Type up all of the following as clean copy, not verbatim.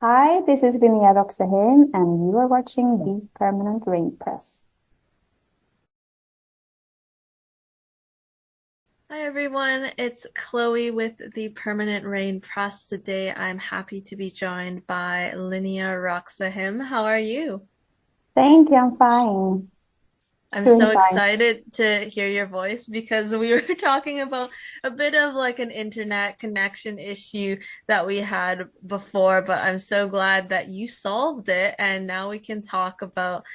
Hi, this is Linnéa Roxeheim, and you are watching The Permanent Rain Press. Hi everyone, it's Chloe with the Permanent Rain Press. Today I'm happy to be joined by Linnéa Roxeheim. How are you? Thank you, I'm fine. I'm Doing so fine. excited to hear your voice because we were talking about a bit of like an internet connection issue that we had before, but I'm so glad that you solved it and now we can talk about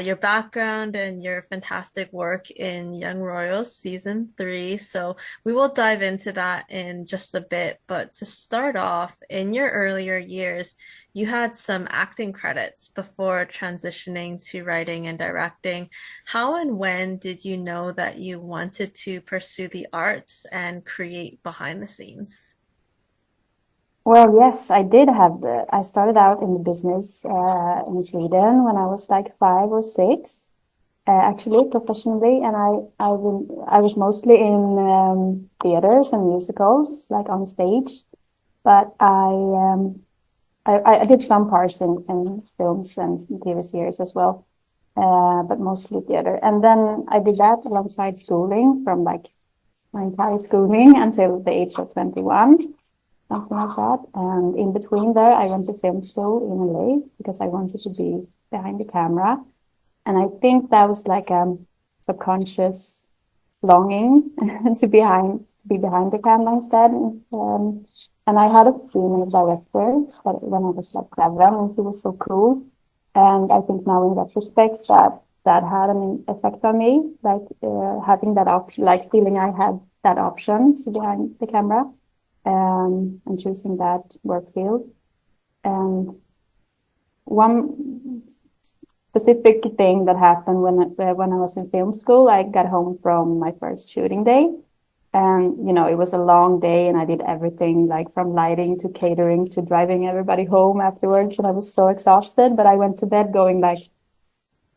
your background and your fantastic work in Young Royals season 3. So we will dive into that in just a bit, but to start off, in your earlier years, you had some acting credits before transitioning to writing and directing. How and when did you know that you wanted to pursue the arts and create behind the scenes? Well, yes, I did have I started out in the business in Sweden when I was like 5 or 6, actually professionally, and I was mostly in theaters and musicals, like on stage, but I did some parts in films and TV series as well. But mostly theater. And then I did that alongside schooling from like my entire schooling until the age of 21, something like that. And in between there, I went to film school in LA because I wanted to be behind the camera. And I think that was like a subconscious longing to be behind the camera instead. And I had a female director when I was like 7, and she was so cool. And I think now in retrospect that had an effect on me, like having that option, like feeling I had that option to behind the camera, and choosing that work field. And one specific thing that happened when I was in film school, I got home from my first shooting day, and it was a long day, and I did everything like from lighting to catering to driving everybody home afterwards, and I was so exhausted. But I went to bed going like,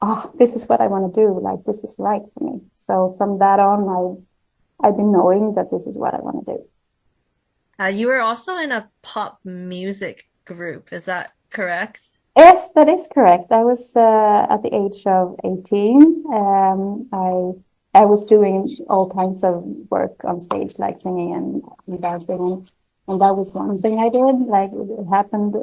oh, this is what I want to do. Like this is right for me. So from that on, I've been knowing that this is what I want to do. You were also in a pop music group, is that correct? Yes, that is correct. I was at the age of 18. I was doing all kinds of work on stage, like singing and dancing, and that was one thing I did. Like it happened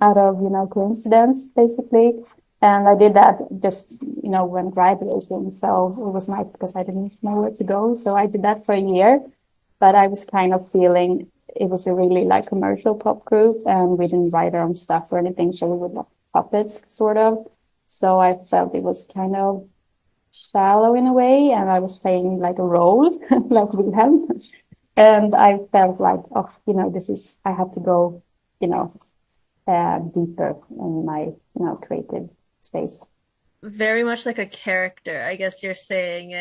out of coincidence, basically. And I did that just when graduating. So it was nice because I didn't know where to go. So I did that for a year, but I was kind of feeling it was a really like commercial pop group, and we didn't write our own stuff or anything, so we would like puppets sort of. So I felt it was kind of shallow in a way, and I was playing like a role like Wilhelm, and I felt like, oh, this is I have to go, you know, deeper in my creative space. Very much like a character, I guess you're saying,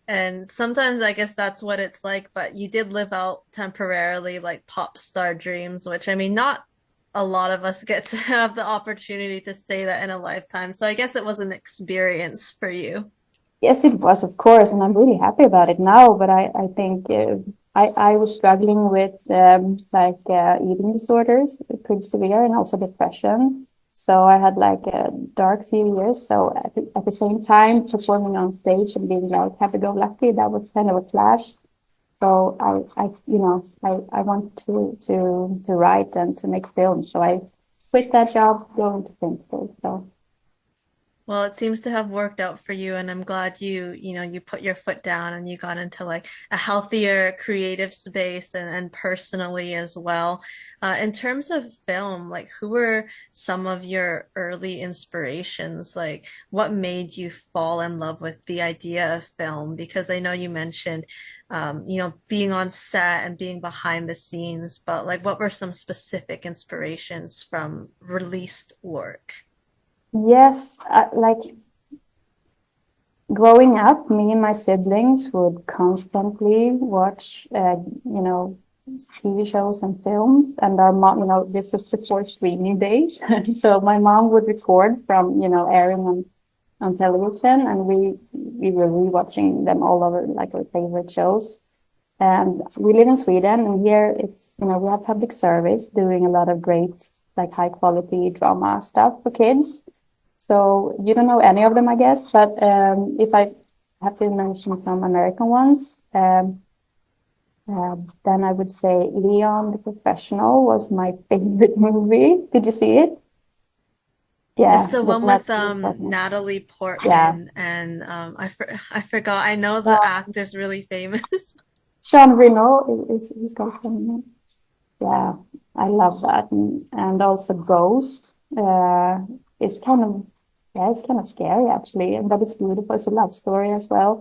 and sometimes I guess that's what it's like, but you did live out temporarily like pop star dreams, which I mean, not a lot of us get to have the opportunity to say that in a lifetime. So I guess it was an experience for you. Yes, it was, of course, and I'm really happy about it now. But I think I was struggling with eating disorders, pretty severe, and also depression. So I had like a dark few years. So at the same time, performing on stage and being like happy-go-lucky, that was kind of a clash. So I want to write and to make films. So I quit that job, going to film school. So Well, it seems to have worked out for you, and I'm glad you put your foot down and you got into like a healthier creative space and personally as well. In terms of film, like who were some of your early inspirations? Like what made you fall in love with the idea of film? Because I know you mentioned, being on set and being behind the scenes, but like what were some specific inspirations from released work? yes, like growing up, me and my siblings would constantly watch, TV shows and films. And our mom, this was before streaming days. So my mom would record from, airing on television, and we were rewatching them all over, like our favorite shows. And we live in Sweden, and here it's, we have public service doing a lot of great like high quality drama stuff for kids. So you don't know any of them, I guess, but if I have to mention some American ones, then I would say Leon the Professional was my favorite movie. Did you see it? It's Yeah, the with one with Natalie Portman. Natalie Yeah, Portman and I forgot. I know the actor's really famous. Sean Reno is he's called Sean Reno. Yeah, I love that, and also Ghost. It's kind of it's kind of scary actually, but it's beautiful. It's a love story as well,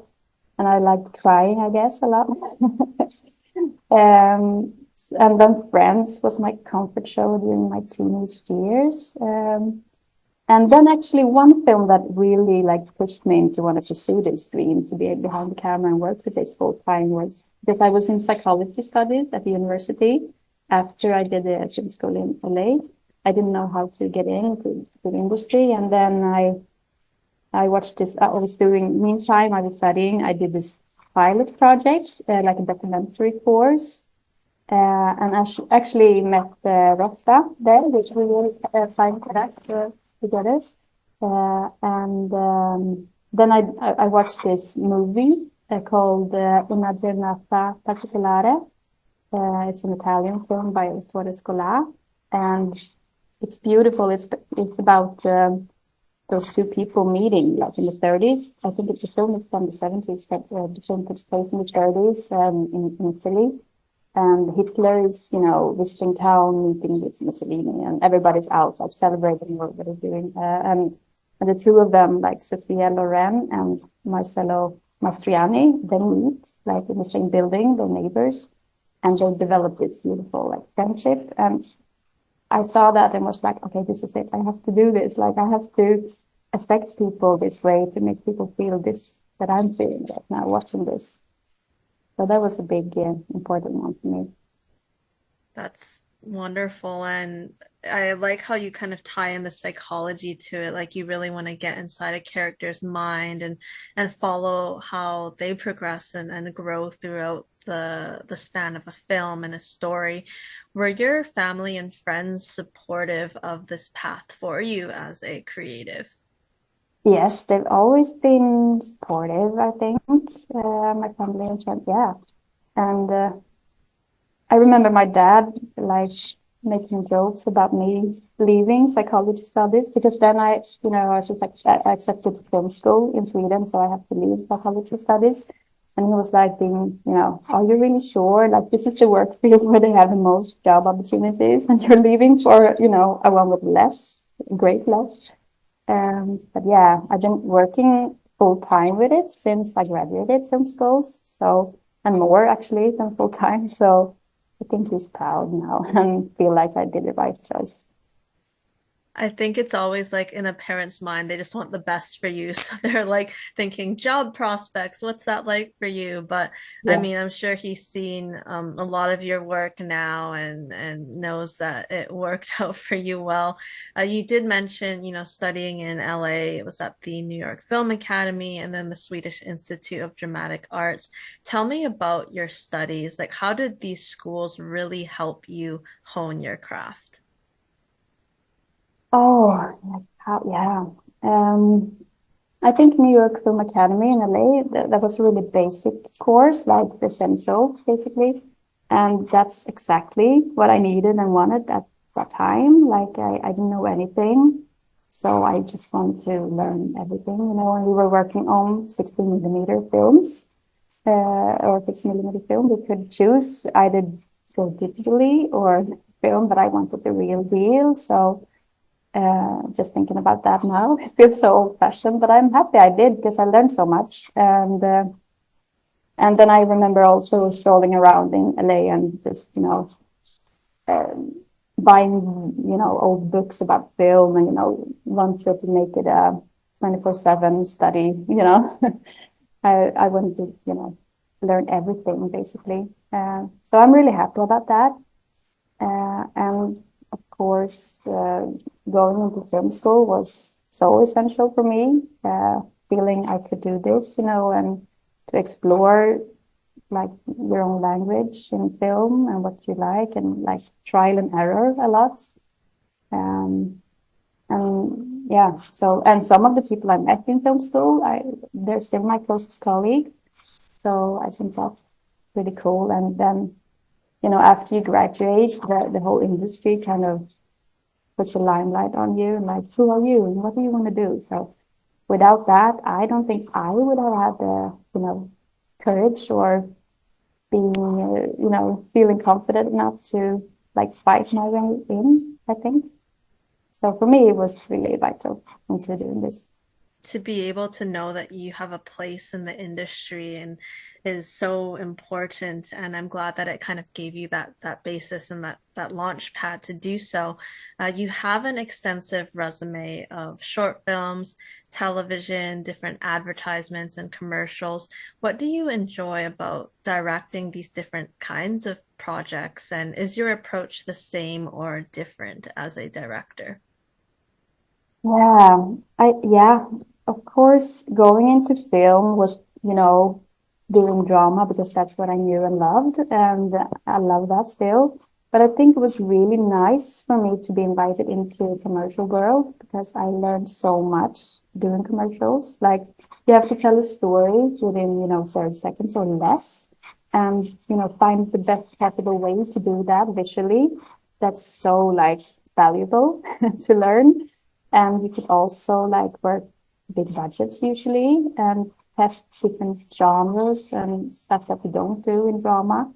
and I liked crying, I guess, a lot. And then Friends was my comfort show during my teenage years. And then actually one film that really like pushed me into want to pursue this dream to be behind the camera and work with this full time was because I was in psychology studies at the university after I did the film school in LA. I didn't know how to get into the industry, and then I watched this. I was doing meantime I was studying. I did this pilot project, like a documentary course, and I actually met Rotta there, which we will find connect together. And then I watched this movie called Una giornata particolare. It's an Italian film by Ettore Scola, and it's beautiful. It's about those two people meeting like in the 30s. I think the film is from the 70s, but the film takes place in the 30s in Italy. And Hitler is, visiting town, meeting with Mussolini, and everybody's out, like celebrating what they're doing. And the two of them, like Sophia Loren and Marcello Mastroianni, they meet like in the same building, they're neighbors, and they develop this beautiful like friendship. And I saw that and was like, okay, this is it. I have to do this. Like I have to affect people this way to make people feel this that I'm feeling right now watching this. So that was a big, important one for me. That's wonderful. And I like how you kind of tie in the psychology to it. Like you really want to get inside a character's mind and follow how they progress and grow throughout the span of a film and a story. Were your family and friends supportive of this path for you as a creative? Yes, they've always been supportive, I think, my family and friends, yeah. And I remember my dad like making jokes about me leaving psychology studies because then I was just like, I accepted film school in Sweden, so I have to leave psychology studies. And he was like, are you really sure? Like, this is the work field where they have the most job opportunities, and you're leaving for, a one with less, great less. But yeah, I've been working full time with it since I graduated from schools. So, and more actually than full time. So I think he's proud now and feel like I did the right choice. I think it's always like in a parent's mind, they just want the best for you. So they're like thinking job prospects, what's that like for you? But I Yeah. mean, I'm sure he's seen a lot of your work now and knows that it worked out for you well. You did mention, studying in LA. It was at the New York Film Academy and then the Swedish Institute of Dramatic Arts. Tell me about your studies. Like, how did these schools really help you hone your craft? Oh, yeah. I think New York Film Academy in LA, that was a really basic course, like the essentials, basically. And that's exactly what I needed and wanted at that time. Like I didn't know anything. So I just wanted to learn everything, and we were working on 16 millimeter films, or 6 millimeter film. We could choose either go digitally or film, but I wanted the real deal. So just thinking about that now, it feels so old-fashioned, but I'm happy I did because I learned so much. And then I remember also strolling around in LA and just um, buying old books about film and wanted to make it a 24/7 study. I wanted to learn everything basically. So I'm really happy about that. And of course, going into film school was so essential for me, feeling I could do this, and to explore like your own language in film and what you like and like trial and error a lot. And yeah, so, and some of the people I met in film school, they're still my closest colleagues. So I think that's pretty cool. And then, after you graduate, the whole industry kind of puts a limelight on you, and like, who are you and what do you want to do? So without that, I don't think I would have had the, courage or being, feeling confident enough to like fight my way in, I think. So for me, it was really vital into doing this. To be able to know that you have a place in the industry and is so important. And I'm glad that it kind of gave you that basis and that launch pad to do so. You have an extensive resume of short films, television, different advertisements and commercials. What do you enjoy about directing these different kinds of projects? And is your approach the same or different as a director? Yeah, of course, going into film was, doing drama because that's what I knew and loved, and I love that still. But I think it was really nice for me to be invited into a commercial world because I learned so much doing commercials. Like you have to tell a story within, 30 seconds or less, and find the best possible way to do that visually. That's so like valuable to learn. And you could also like work big budgets usually and test different genres and stuff that we don't do in drama,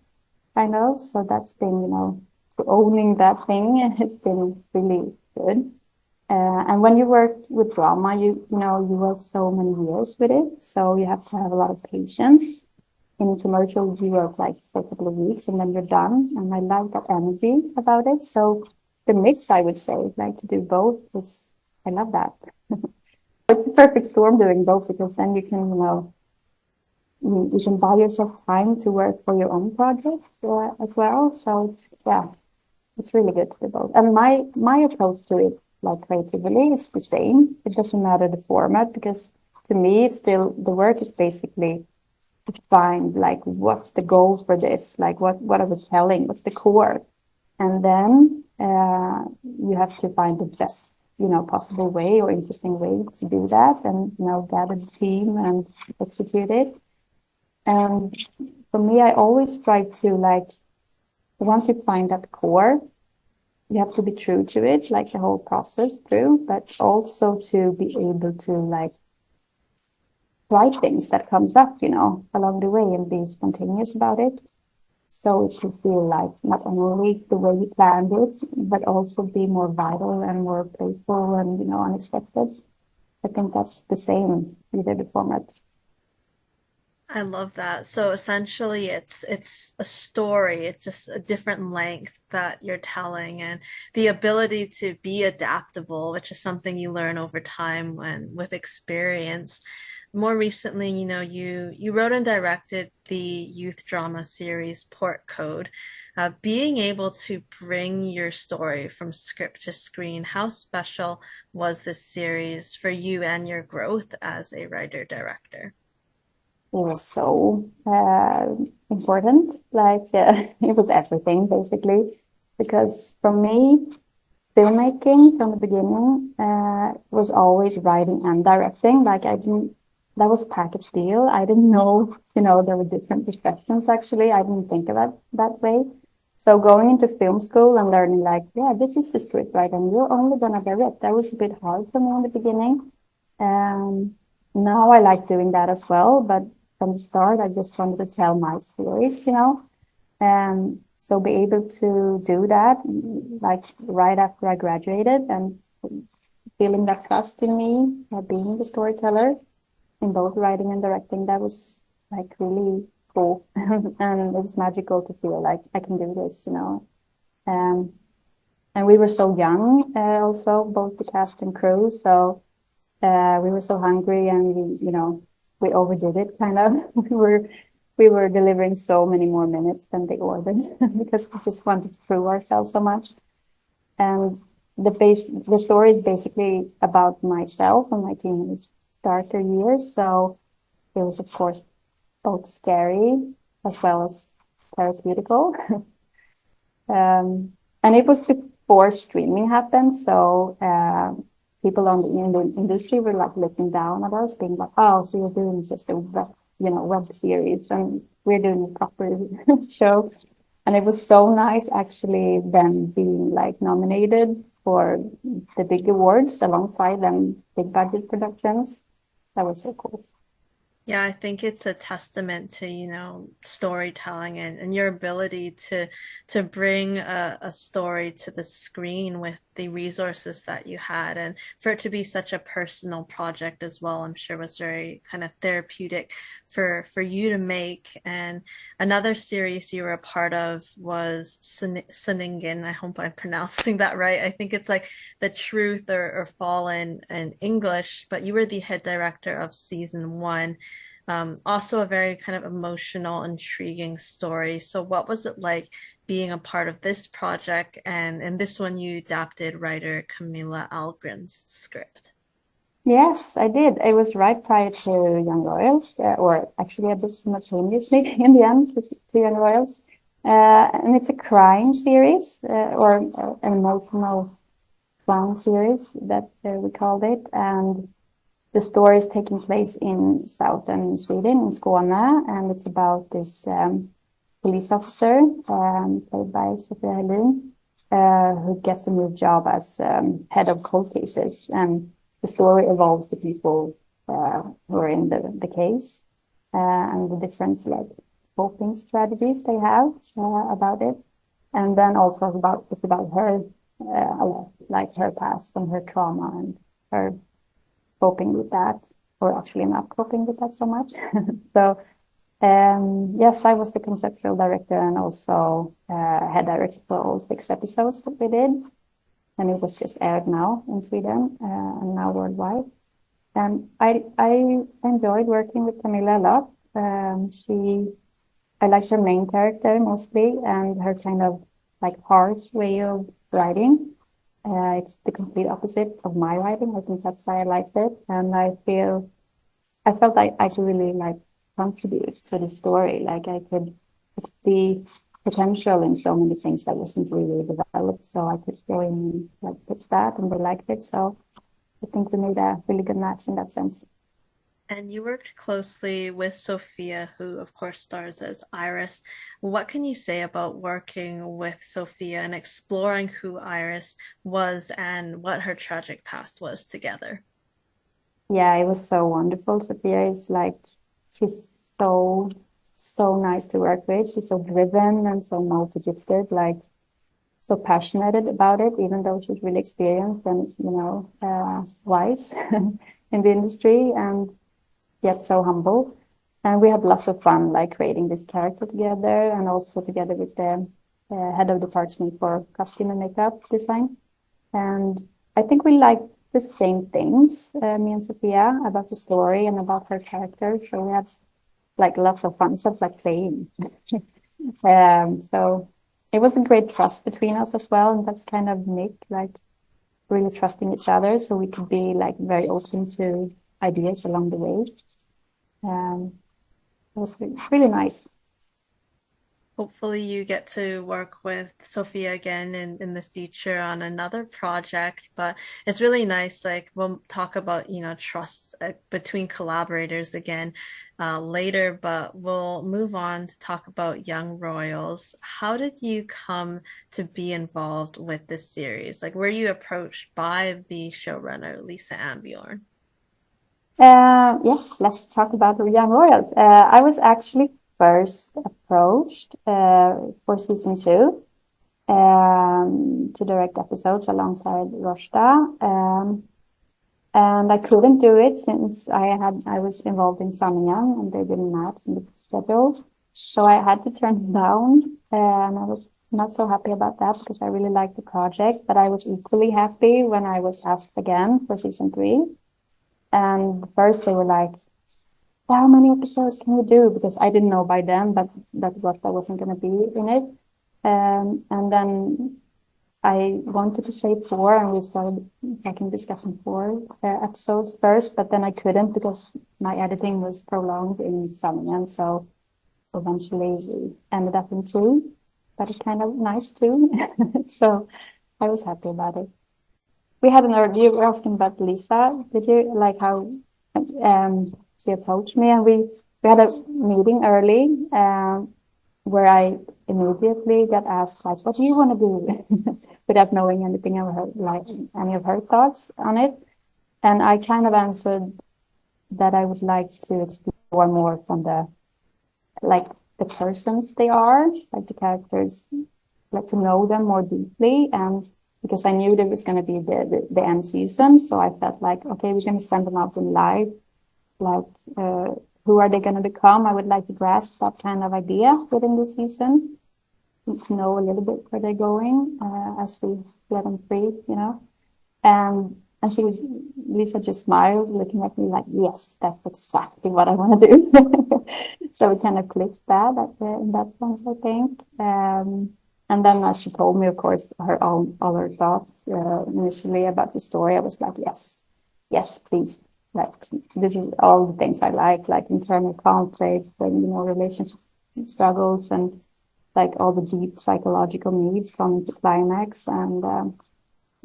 kind of. So that's been, owning that thing has been really good. And when you work with drama, you work so many years with it. So you have to have a lot of patience. In commercial, you work like for a couple of weeks and then you're done. And I like that energy about it. So the mix, I would say, like to do both is, I love that. It's a perfect storm doing both because then you can, you can buy yourself time to work for your own projects as well. So yeah, it's really good to do both. And my approach to it, like creatively, is the same. It doesn't matter the format because to me, it's still the work is basically to find like what's the goal for this, like what are we telling, what's the core, and then you have to find the best possible way or interesting way to do that, and gather the team and execute it. And for me, I always try to like once you find that core, you have to be true to it, like the whole process through, but also to be able to like try things that comes up, along the way and be spontaneous about it. So it should feel like not only the way you planned it, but also be more vital and more playful and, unexpected. I think that's the same with the format. I love that. So essentially it's a story. It's just a different length that you're telling and the ability to be adaptable, which is something you learn over time when with experience. More recently, you wrote and directed the youth drama series Portkod. Being able to bring your story from script to screen, how special was this series for you and your growth as a writer director? It was so important. Like it was everything basically, because for me, filmmaking from the beginning was always writing and directing. Like I didn't, that was a package deal. I didn't know, there were different professions actually. I didn't think of it that way. So going into film school and learning like, yeah, this is the script, right? And you're only gonna direct. That was a bit hard for me in the beginning. Um, Now I like doing that as well, but from the start, I just wanted to tell my stories. So be able to do that, like right after I graduated and feeling that trust in me, being the storyteller in both writing and directing, that was like really cool. And it was magical to feel like I can do this. Um, and we were so young, also, both the cast and crew. So we were so hungry and we overdid it kind of. We were delivering so many more minutes than they ordered because we just wanted to prove ourselves so much. And the story is basically about myself and my teenage darker years. So it was of course both scary as well as therapeutical. And it was before streaming happened. So people in the industry were like looking down at us, being like, "Oh, so you're doing just a web series, and we're doing a proper show." And it was so nice actually then being like nominated for the big awards alongside them big budget productions. That was so cool. Yeah, I think it's a testament to, storytelling and your ability to bring a story to the screen with the resources that you had, and for it to be such a personal project as well, I'm sure was very kind of therapeutic for you to make. And another series you were a part of was Sanningen. I hope I'm pronouncing that right. I think it's like The Truth or Fallen in English, but you were the head director of season one. Also a very kind of emotional, intriguing story. So what was it like being a part of this project? And in this one, you adapted writer Camilla Algren's script. Yes, I did. It was right prior to Young Royals, or actually a bit simultaneously in the end to Young Royals. And it's a crime series, or an emotional clown series that we called it. And the story is taking place in southern Sweden, in Skåne, and it's about this police officer, played by Sofia Helin, who gets a new job as head of cold cases. And the story involves the people who are in the case, and the different like coping strategies they have about it. And then also it's about her, like her past and her trauma and her coping with that, or actually not coping with that so much. So yes, I was the conceptual director and also head director for all 6 episodes that we did. And it was just aired now in Sweden and now worldwide. And I enjoyed working with Camilla a lot. I liked her main character mostly, and her kind of like harsh way of writing. It's the complete opposite of my writing. I think that's why I liked it, and I felt like I could really like contribute to the story. Like I could see potential in so many things that wasn't really developed. So I could go in and like pitch that, and they liked it. So I think we made a really good match in that sense. And you worked closely with Sophia, who of course stars as Iris. What can you say about working with Sophia and exploring who Iris was and what her tragic past was together? Yeah, it was so wonderful. Sophia is like, she's so nice to work with. She's so driven and so multi-gifted, like so passionate about it, even though she's really experienced and, wise in the industry, and yet so humble. And we had lots of fun, like creating this character together, and also together with the head of department for costume and makeup design. And I think we like the same things, me and Sophia, about the story and about her character. So we had like lots of fun stuff, like playing. So it was a great trust between us as well, and that's kind of Nick, like really trusting each other, so we could be like very open to ideas along the way. It was really nice. Hopefully you get to work with Sophia again in the future on another project, but it's really nice. Like we'll talk about, trust between collaborators again later, but we'll move on to talk about Young Royals. How did you come to be involved with this series? Like, were you approached by the showrunner, Lisa Ambjörn? Yes, let's talk about the Young Royals. I was actually first approached for season 2 to direct episodes alongside Roshta. And I couldn't do it since I was involved in Sanningen and they didn't match in the schedule. So I had to turn it down, and I was not so happy about that because I really liked the project, but I was equally happy when I was asked again for season 3. And first they were like, how many episodes can you do? Because I didn't know by then that wasn't going to be in it. And then I wanted to say 4, and we started discussing 4 episodes first, but then I couldn't because my editing was prolonged in Sanningen. So eventually we ended up in 2, but it's kind of nice too. So I was happy about it. We had you were asking about Lisa. Did you like how she approached me, and we had a meeting early where I immediately got asked like, "What do you want to do?" without knowing anything of her, like any of her thoughts on it. And I kind of answered that I would like to explore more from like the persons they are, like the characters, like to know them more deeply. And because I knew there was going to be the end season, so I felt like, okay, we're going to send them out in live, like who are they going to become? I would like to grasp that kind of idea within the season, to know a little bit where they're going as we let them free, you know. And Lisa just smiled, looking at me like, yes, that's exactly what I want to do. So we kind of clicked that in that sense, I think. And then as she told me, of course, all her thoughts initially about the story, I was like, yes, please. Like, this is all the things I like internal conflict and, relationship struggles and like all the deep psychological needs coming to climax and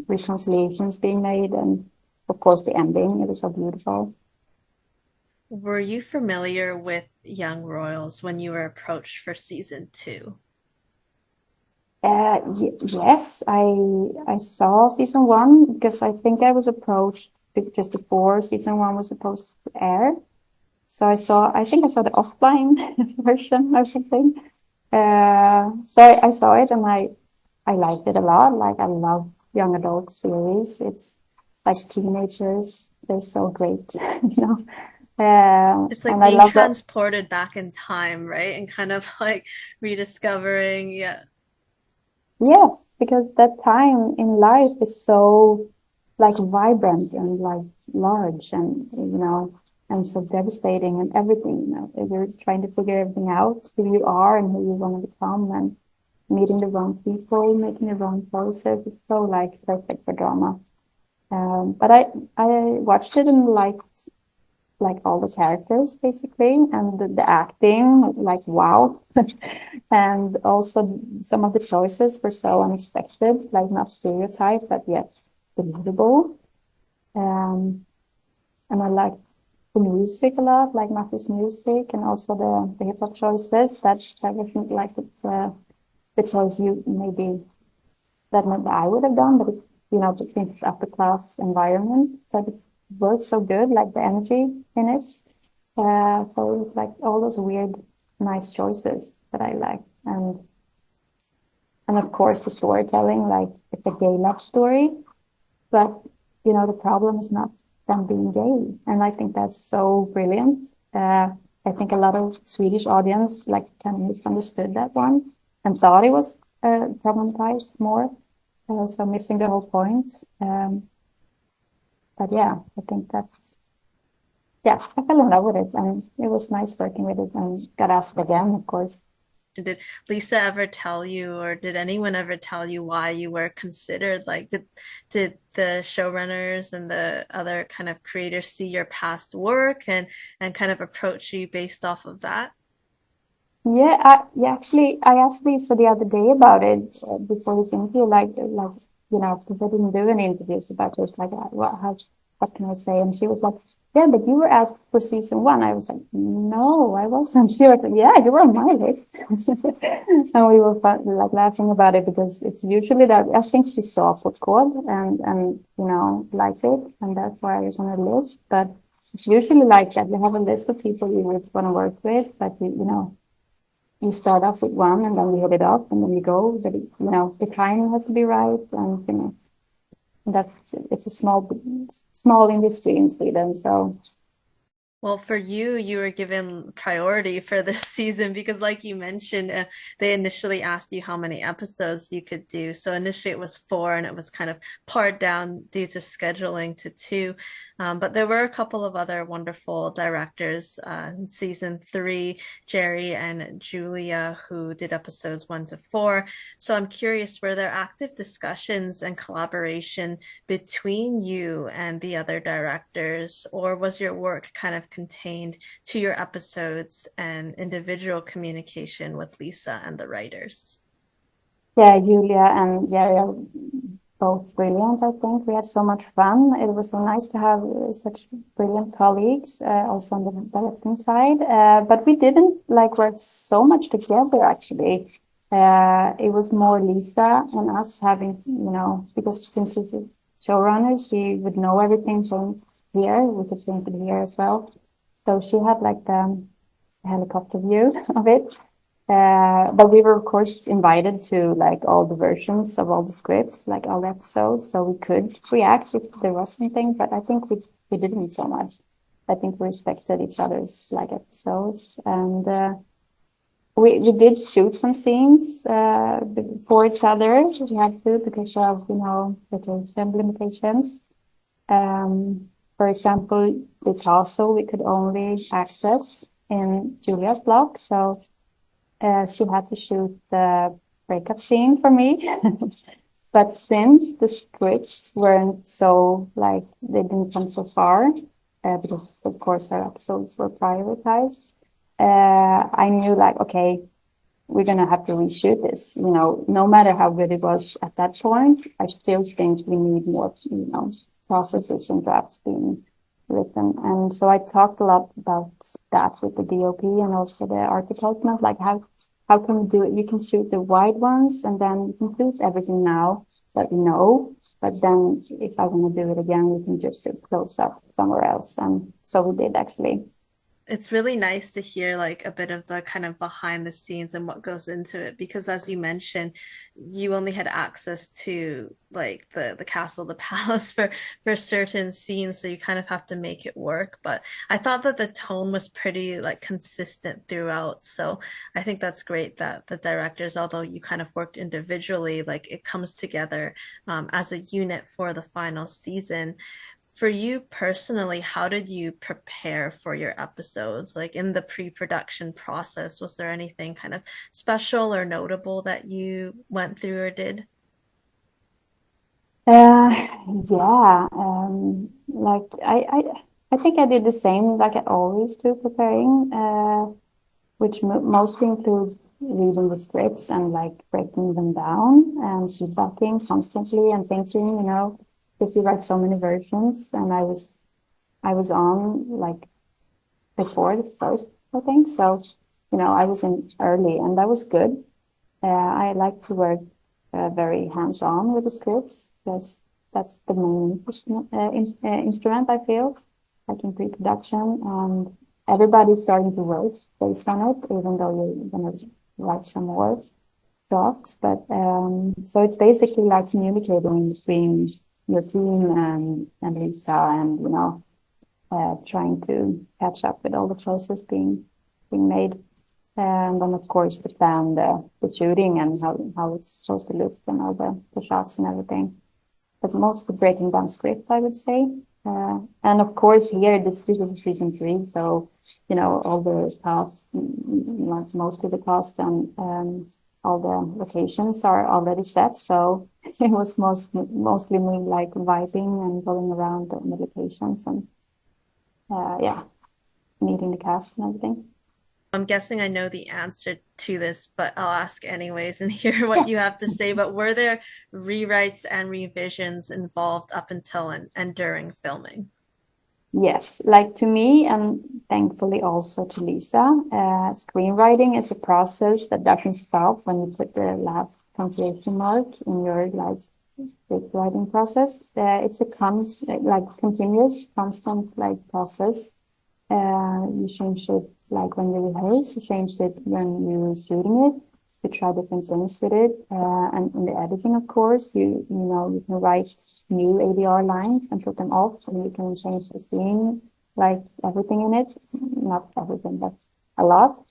reconciliations being made, and of course the ending. It was so beautiful. Were you familiar with Young Royals when you were approached for season two? Yes, I saw season one because I think I was approached just before season one was supposed to air. So I think I saw the offline version or something. So I saw it and I liked it a lot. Like I love young adult series. It's like teenagers. They're so great, you know. It's like And I being love that. transported back in time, right? And kind of like rediscovering, yeah. Yes, because that time in life is so like vibrant and like large and and so devastating and everything, as you're trying to figure everything out, who you are and who you want to become and meeting the wrong people, making the wrong choices. It's so like perfect for drama. But I watched it and liked like all the characters basically and the acting, like wow. And also some of the choices were so unexpected, like not stereotyped but yet believable. Um, and I liked the music a lot, like Matthe's music, and also the hip hop choices. That wasn't like the choice you maybe that not that I would have done, but it, since it's upper class environment, that it works so good, like the energy in it. So it was like all those weird, nice choices that I liked, and of course the storytelling, like it's a gay love story, but the problem is not them being gay, and I think that's so brilliant. I think a lot of Swedish audience like kind of misunderstood that one and thought it was problematized more, so missing the whole point. But yeah, I think that's yeah, I fell in love with it, and it was nice working with it, and got asked again, of course. Did Lisa ever tell you, or did anyone ever tell you why you were considered? Like, did the showrunners and the other kind of creators see your past work and kind of approach you based off of that? Yeah, actually, I asked Lisa the other day about it before this interview, because I didn't do any interviews about this, like, what can I say? And she was like, yeah, but you were asked for season one. I was like, no, I wasn't. She was like, yeah, you were on my list. And we were like laughing about it because it's usually that I think she saw Portkod and liked it, and that's why I was on her list. But it's usually like that. You have a list of people you would want to work with, but you start off with one and then you hit it up and then you go. But the timing has to be right, and that's it's a small industry in Sweden. So Well, for you, you were given priority for this season because, like you mentioned, they initially asked you how many episodes you could do. So initially it was four, and it was kind of pared down due to scheduling to two. But there were a couple of other wonderful directors in season three, Jerry and Julia, who did episodes one to four. So I'm curious, were there active discussions and collaboration between you and the other directors, or was your work kind of contained to your episodes and individual communication with Lisa and the writers? yeah, Julia and Jerry are both brilliant, I think. We had so much fun. It was so nice to have such brilliant colleagues, also on the directing side. But we didn't like work so much together, actually. It was more Lisa and us having, because since she's a showrunner, she would know everything from here. We could think it here as well. So she had like the helicopter view of it. But we were, of course, invited to like all the versions of all the scripts, like all the episodes, so we could react if there was something. But I think we didn't so much. I think we respected each other's like episodes, and we did shoot some scenes for each other. We had to because of vacation limitations. For example, the castle we could only access in Julia's block, so she had to shoot the breakup scene for me. But since the scripts weren't so like they didn't come so far, because of course our episodes were prioritized, I knew like, okay, we're gonna have to reshoot this. No matter how good it was at that point, I still think we need more, processes and drafts being written. And so I talked a lot about that with the DOP and also the art department, like how can we do it? You can shoot the wide ones and then you can shoot everything now that we know. But then if I want to do it again, we can just do close up somewhere else. And so we did actually. It's really nice to hear like a bit of the kind of behind the scenes and what goes into it because as you mentioned, you only had access to like the castle, the palace for certain scenes, so you kind of have to make it work. But I thought that the tone was pretty like consistent throughout. So I think that's great that the directors, although you kind of worked individually, like it comes together as a unit for the final season. For you personally, how did you prepare for your episodes? Like in the pre-production process, was there anything kind of special or notable that you went through or did? Yeah, like I think I did the same like I always do preparing, which mostly includes reading the scripts and like breaking them down and feedbacking constantly and thinking, if you write so many versions, and I was on like before the first, I think. So, I was in early and that was good. I like to work very hands-on with the scripts because that's the main instrument I feel, like in pre-production. And everybody's starting to work based on it, even though you're going to write some more drafts. But so it's basically like communicating between your team and Lisa and, trying to catch up with all the choices being made. And then, of course, to plan the shooting and how it's supposed to look and all the shots and everything. But mostly breaking down script, I would say. And of course, here, this is season 3, so, all the cast, like most of the cast and all the locations are already set. So it was mostly me like vibing and going around on the locations and, yeah, meeting the cast and everything. I'm guessing I know the answer to this, but I'll ask anyways and hear what Yeah. you have to say. But were there rewrites and revisions involved up until and during filming? Yes, like to me, and thankfully also to Lisa, screenwriting is a process that doesn't stop when you put the last punctuation mark in your like script writing process. It's a continuous, constant like process. You change it like when you rehearse, you change it when you're shooting it. You try different things with it. And in the editing, of course, you can write new ADR lines and put them off, and you can change the scene, like everything in it. Not everything, but a lot.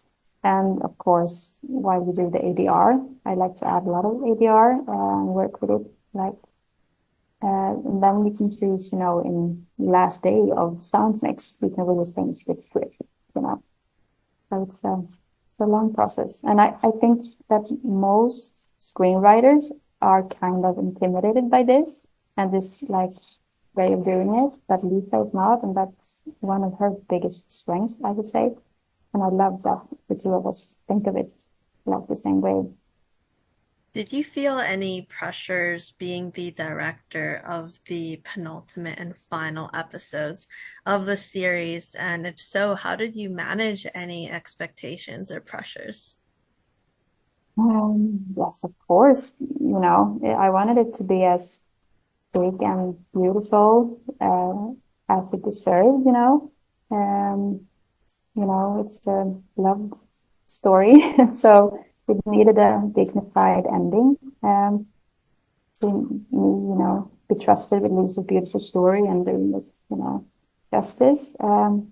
And of course, while we do the ADR, I like to add a lot of ADR and work with it like and then we can choose, in the last day of sound mix, we can really change the script, you know. So it's a long process. And I think that most screenwriters are kind of intimidated by this and this like way of doing it, but Lisa is not, and that's one of her biggest strengths, I would say. And I love that the two of us think of it like the same way. Did you feel any pressures being the director of the penultimate and final episodes of the series? And if so, how did you manage any expectations or pressures? Yes, of course. I wanted it to be as big and beautiful as it deserved. Um, it's a love story, so it needed a dignified ending. To me, be trusted with Lisa's beautiful story and doing this, justice. So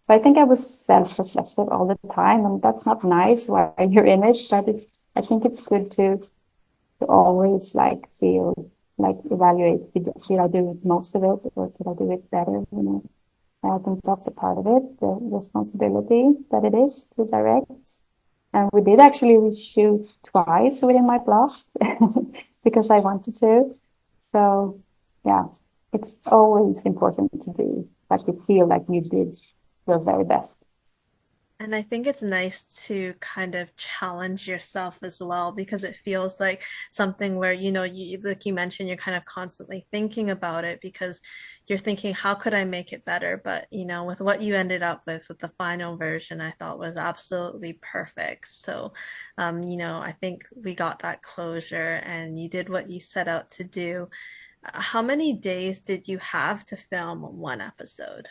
I think I was self-reflective all the time, and that's not nice while you're in it, but I think it's good to always like feel like evaluate, did I do it most of it or did I do it better, I think that's a part of it, the responsibility that it is to direct. And we did actually reshoot twice within my block because I wanted to. So yeah, it's always important to do like you feel like you did your very best. And I think it's nice to kind of challenge yourself as well because it feels like something where, like you mentioned, you're kind of constantly thinking about it because you're thinking, how could I make it better? But, with what you ended up with the final version, I thought was absolutely perfect. So, I think we got that closure and you did what you set out to do. How many days did you have to film one episode?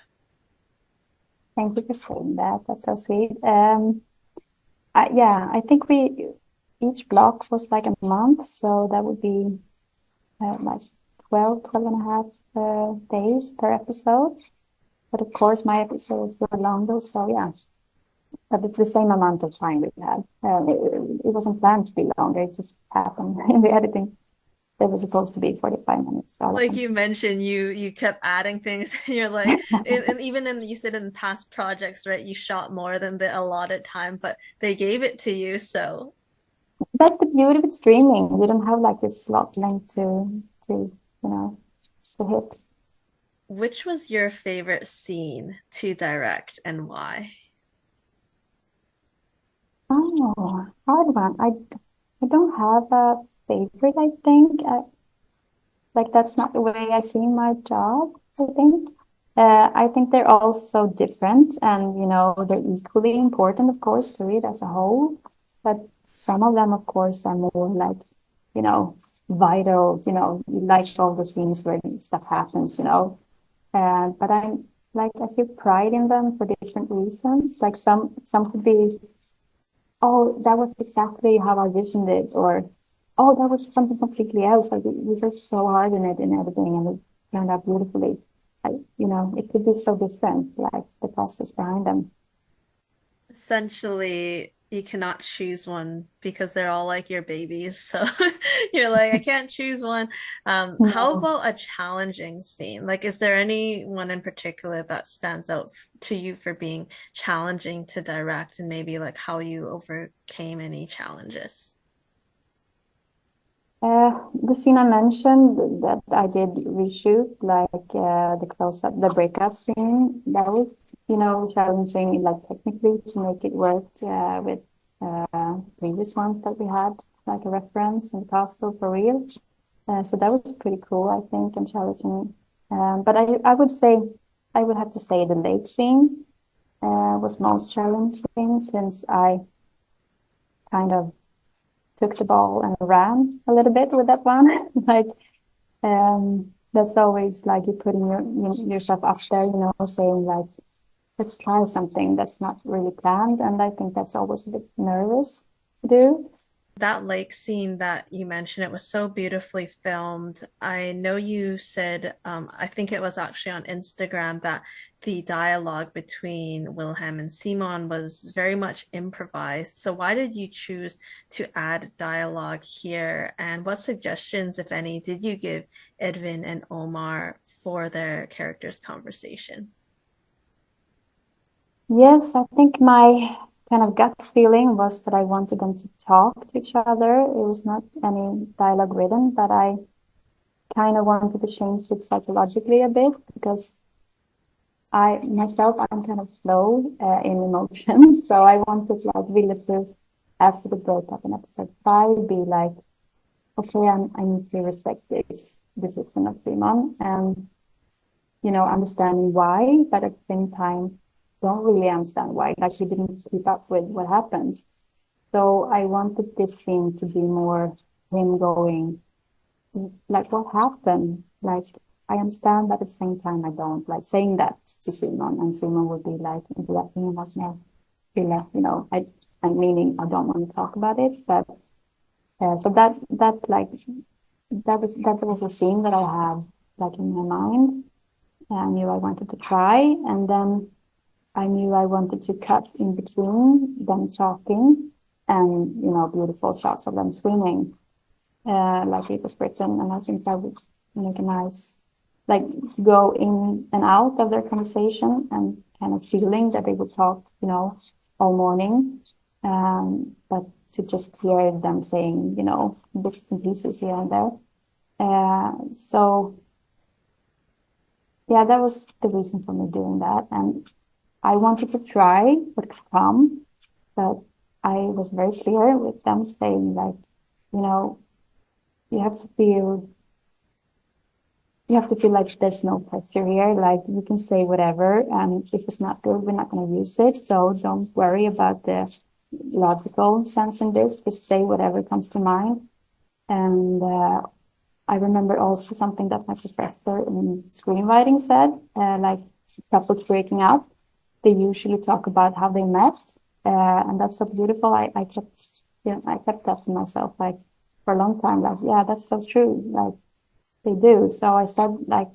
Thank you for saying that. That's so sweet. Yeah, I think each block was like a month, so that would be like 12 and a half days per episode. But of course, my episodes were longer, so yeah, but it's the same amount of time we had. It wasn't planned to be longer, it just happened in the editing. It was supposed to be 45 minutes, all of Like them. you mentioned, you kept adding things, and you're like, and even in you said in past projects, right? You shot more than the allotted time, but they gave it to you. So, That's the beauty of streaming. You don't have like this slot length you know, to hit. which was your favorite scene to direct and why? Oh, hard one. I don't have a favorite, I think. Like that's not the way I see my job, I think. I think they're all so different and, they're equally important, of course, to read as a whole. But some of them, of course, are more like, you know, vital, you like all the scenes where stuff happens, but I'm like, I feel pride in them for different reasons. Like some could be, oh, that was exactly how I visioned it, or oh, that was something completely else. Like we worked so hard in it and everything, and it turned out beautifully. It could be so different, like the process behind them. Essentially, you cannot choose one because they're all like your babies. So you're like, I can't choose one. How No. about a challenging scene? Like, is there any one in particular that stands out to you for being challenging to direct and maybe like how you overcame any challenges? The scene I mentioned that I did reshoot, like the close-up, the breakup scene, that was, challenging, like technically to make it work with previous ones that we had, like a reference in the castle for real. So that was pretty cool, I think, and challenging. But I would say, I would have to say the lake scene was most challenging since I kind of took the ball and ran a little bit with that one. Like, that's always like you putting yourself up there, saying like, let's try something that's not really planned. And I think that's always a bit nervous to do. That lake scene that you mentioned, it was so beautifully filmed. I know you said, I think it was actually on Instagram that the dialogue between Wilhelm and Simon was very much improvised. So why did you choose to add dialogue here? And what suggestions, if any, did you give Edvin and Omar for their characters' conversation? Yes, I think my kind of gut feeling was that I wanted them to talk to each other. It was not any dialogue written, but I kind of wanted to change it psychologically a bit because I myself I'm kind of slow in emotion, so I wanted like really to after the breakup in episode 5 be like okay, I need to respect this decision of Simon, and understanding why, but at the same time, don't really understand why. Like he didn't keep up with what happened. So I wanted this scene to be more him going, like, what happened? Like, I understand, but at the same time, I don't. Like saying that to Simon, and Simon would be like interrupting him, like, no, I'm meaning I don't want to talk about it, but so that was a scene that I had like in my mind. I knew I wanted to try, and then I knew I wanted to cut in between them talking and beautiful shots of them swimming, like it was written, and I think that would make a nice like go in and out of their conversation and kind of feeling that they would talk, all morning, but to just hear them saying, bits and pieces here and there. So yeah, that was the reason for me doing that. And I wanted to try what could come, but I was very clear with them saying like, you know, you have to feel like there's no pressure here. Like you can say whatever, and if it's not good, we're not going to use it. So don't worry about the logical sense in this. Just say whatever comes to mind. And I remember also something that my professor in screenwriting said, like couples breaking up, they usually talk about how they met, and that's so beautiful. I kept that to myself like for a long time. Like, yeah, that's so true. Like they do. So I said like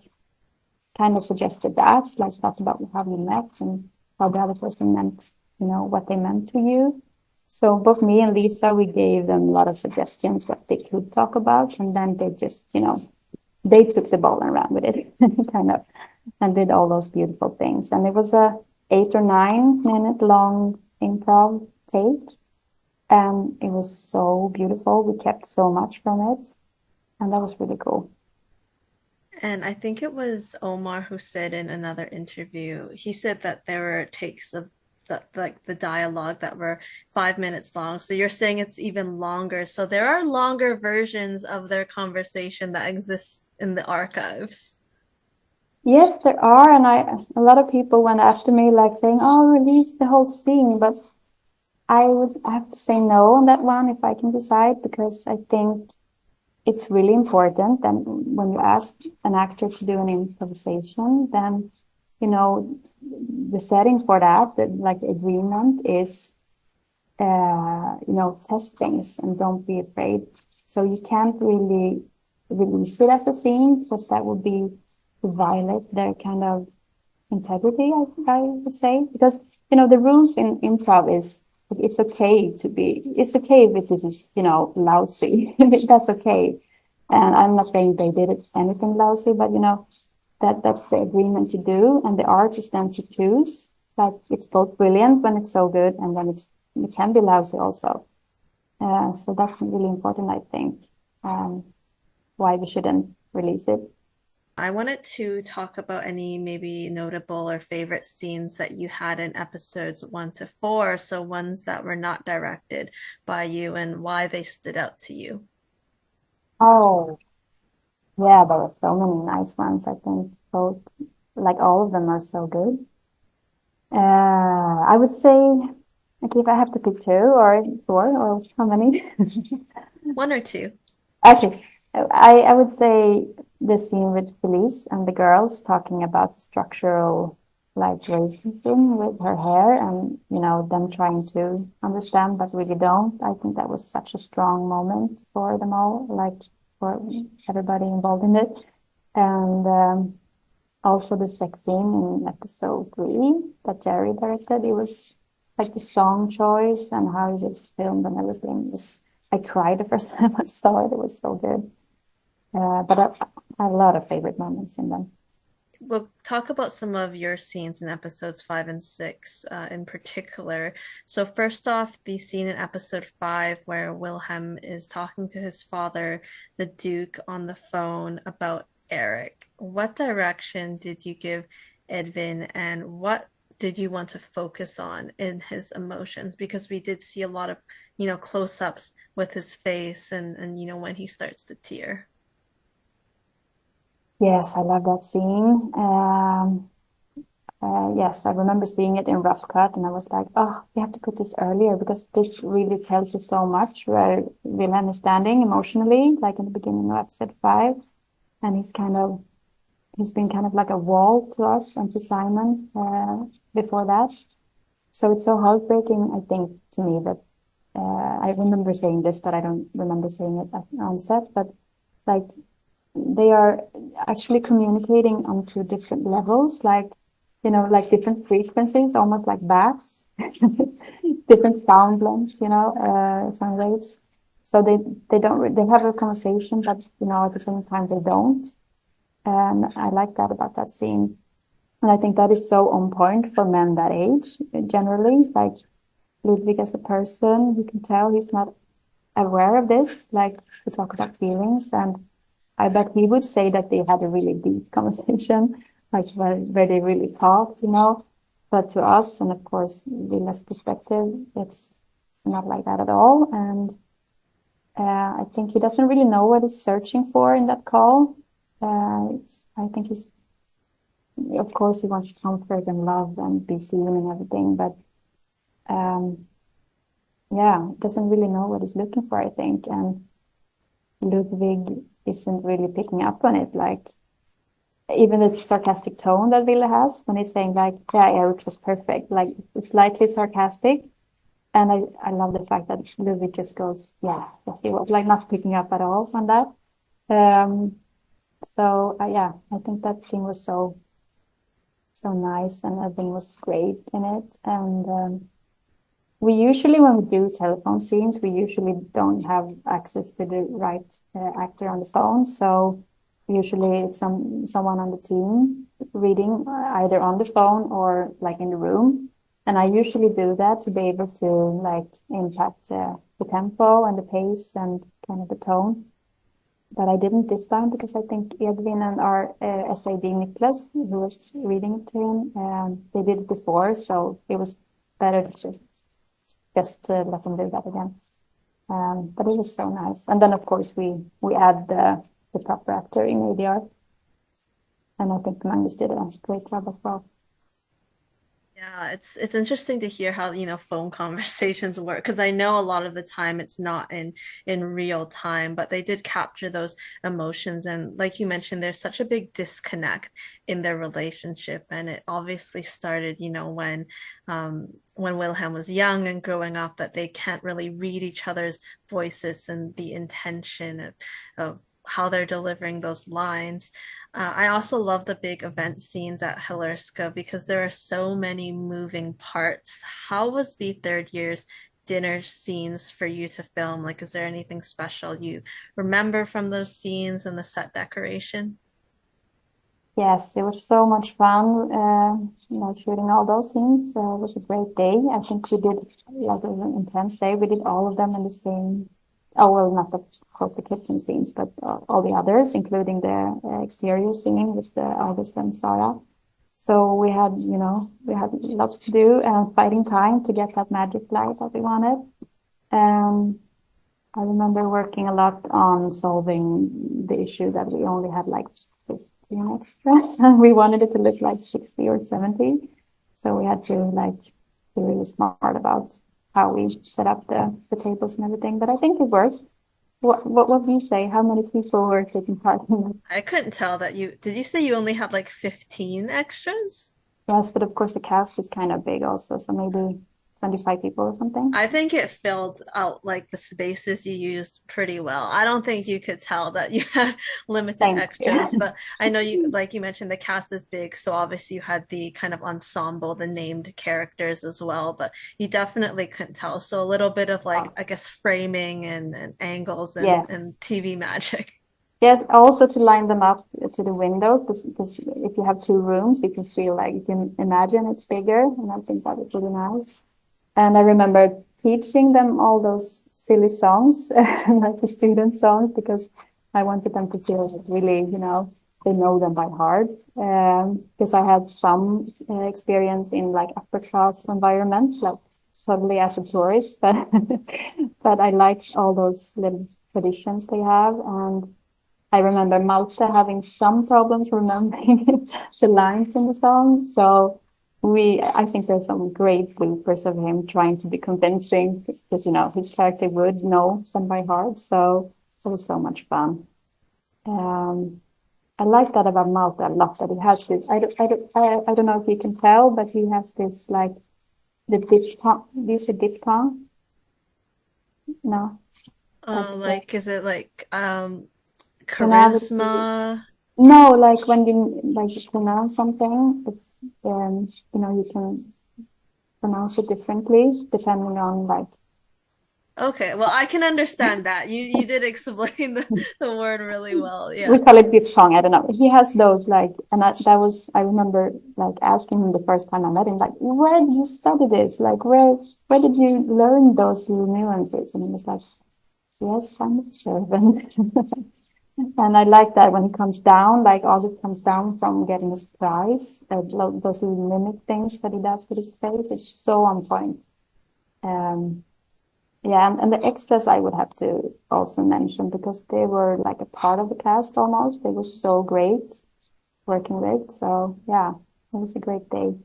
kind of suggested that, like talked about how we met and how the other person meant, what they meant to you. So both me and Lisa, we gave them a lot of suggestions what they could talk about, and then they just, they took the ball and ran with it, kind of, and did all those beautiful things. And it was a 8 or 9 minute long improv take, and it was so beautiful. We kept so much from it, and that was really cool. And I think it was Omar who said in another interview, he said that there were takes of the dialogue that were 5 minutes long. So you're saying it's even longer. So there are longer versions of their conversation that exists in the archives. Yes, there are, and a lot of people went after me like saying, "Oh, release the whole scene," but I have to say no on that one if I can decide, because I think it's really important. And when you ask an actor to do an improvisation, then you know the setting for that, like the agreement is, test things and don't be afraid. So you can't really release it as a scene because that would be to violate their kind of integrity, I would say. Because, the rules in improv is it's okay if this is, lousy. That's okay. And I'm not saying they did it anything lousy, but, that's the agreement to do. And the art is then to choose. Like it's both brilliant when it's so good and then it can be lousy also. So that's really important, I think, why we shouldn't release it. I wanted to talk about any maybe notable or favorite scenes that you had in episodes 1 to 4, so ones that were not directed by you and why they stood out to you. Oh, yeah, there were so many nice ones. I think both, like all of them are so good. I would say, like if I have to pick two or four or how many? One or two. Okay, I would say the scene with Felice and the girls talking about the structural like racism with her hair, and them trying to understand but really don't. I think that was such a strong moment for them all, like for everybody involved in it. And also the sex scene in episode 3 that Jerry directed. It was like the song choice and how it was filmed and everything was. I cried the first time I saw it. It was so good. But I have a lot of favorite moments in them. We'll talk about some of your scenes in episodes 5 and 6 in particular. So, first off, the scene in episode 5 where Wilhelm is talking to his father, the Duke, on the phone about Eric. What direction did you give Edvin, and what did you want to focus on in his emotions? Because we did see a lot of, close-ups with his face and when he starts to tear. Yes, I love that scene. Yes, I remember seeing it in rough cut, and I was like, oh, we have to put this earlier because this really tells you so much where Wilhelm is standing emotionally, like in the beginning of episode 5. And he's been kind of like a wall to us and to Simon before that. So it's so heartbreaking, I think, to me that I remember saying this, but I don't remember saying it on set. But like they are actually communicating on two different levels, like like different frequencies, almost like bats, different sound blends, sound waves. So they have a conversation, but at the same time they don't. And I like that about that scene. And I think that is so on point for men that age, generally. Like Ludwig as a person, you can tell he's not aware of this, like to talk about feelings. And I bet he would say that they had a really deep conversation, like where they really talked, But to us, and of course, Villa's perspective, it's not like that at all. And I think he doesn't really know what he's searching for in that call. I think of course, he wants comfort and love and be seen and everything, but yeah, doesn't really know what he's looking for, I think. And Ludwig isn't really picking up on it. Like, even the sarcastic tone that Ville has when he's saying, like, yeah, Eric was perfect, like, it's slightly sarcastic. And I love the fact that Ludwig just goes, yeah, yes, he was, like, not picking up at all on that. So, yeah, I think that scene was so nice, and Edvin was great in it. And we usually, when we do telephone scenes, we usually don't have access to the right actor on the phone. So usually it's someone on the team reading either on the phone or like in the room. And I usually do that to be able to like impact the tempo and the pace and kind of the tone. But I didn't this time because I think Edvin and our SAD Niklas, who was reading it to him, they did it before, so it was better to just to let him do that again. But it was so nice. And then of course we add the proper actor in ADR, and I think Magnus did a great job as well. Yeah, it's interesting to hear how, phone conversations work because I know a lot of the time it's not in real time, but they did capture those emotions. And like you mentioned, there's such a big disconnect in their relationship. And it obviously started, when Wilhelm was young and growing up, that they can't really read each other's voices and the intention of how they're delivering those lines. I also love the big event scenes at Hillerska because there are so many moving parts. How was the third year's dinner scenes for you to film? Like, is there anything special you remember from those scenes and the set decoration? Yes, it was so much fun, shooting all those scenes. It was a great day. I think we did like an intense day. We did all of them in the same. Oh well, not of course the kitchen scenes, but all the others, including the exterior scene with August and Sara. So we had lots to do and fighting time to get that magic light that we wanted. Um, I remember working a lot on solving the issue that we only had like 15 extras, and we wanted it to look like 60 or 70. So we had to like be really smart about how we set up the tables and everything. But I think it worked. What do you say? How many people were taking part in it? I couldn't tell that did you say you only had like 15 extras? Yes, but of course the cast is kind of big also, so maybe 25 people or something. I think it filled out like the spaces you used pretty well. I don't think you could tell that you had limited Thank extras, you. but I know like you mentioned, the cast is big, so obviously you had the kind of ensemble, the named characters as well, but you definitely couldn't tell. So a little bit of like, Oh, I guess, framing and angles yes. and TV magic. Yes, also to line them up to the window, because if you have two rooms, you can feel like you can imagine it's bigger, and I think that was really nice. And I remember teaching them all those silly songs, like the student songs, because I wanted them to feel like really, they know them by heart. Because I had some experience in like upper class environment, like totally as a tourist, but but I liked all those little traditions they have. And I remember Malte having some problems remembering the lines in the song. So I think there's some great bloopers of him trying to be convincing because, his character would know them by heart. So it was so much fun. I like that about Malte a lot, that he has this, I don't know if you can tell, but he has this like the diphthong. Do you say diphthong? No. Like, is it like Tonality. charisma? No, like when you pronounce something, it's you can pronounce it differently depending on like Okay, well, I can understand that. You did explain the word really well. we Yeah. call it diphthong. I don't know. He has those like, and I remember like asking him the first time I met him, like, where did you study this? Like, where did you learn those little nuances? And he was like, yes, I'm a servant. And I like that when he comes down, like August comes down from getting his prize, those little mimic things that he does with his face. It's so on point. Um, yeah, and the extras I would have to also mention because they were like a part of the cast almost. They were so great working with. So yeah, it was a great day.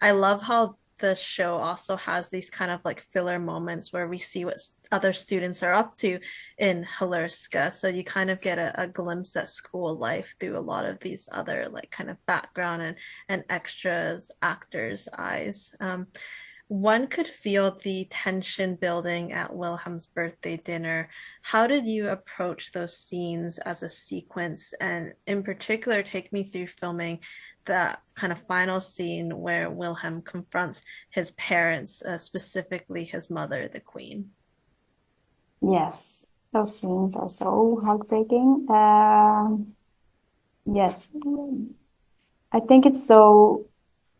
I love how the show also has these kind of like filler moments where we see what other students are up to in Halerska. So you kind of get a glimpse at school life through a lot of these other like kind of background and extras actors' eyes. One could feel the tension building at Wilhelm's birthday dinner. How did you approach those scenes as a sequence? And in particular, take me through filming that kind of final scene where Wilhelm confronts his parents, specifically his mother, the queen. Yes, those scenes are so heartbreaking. Yes, I think it's so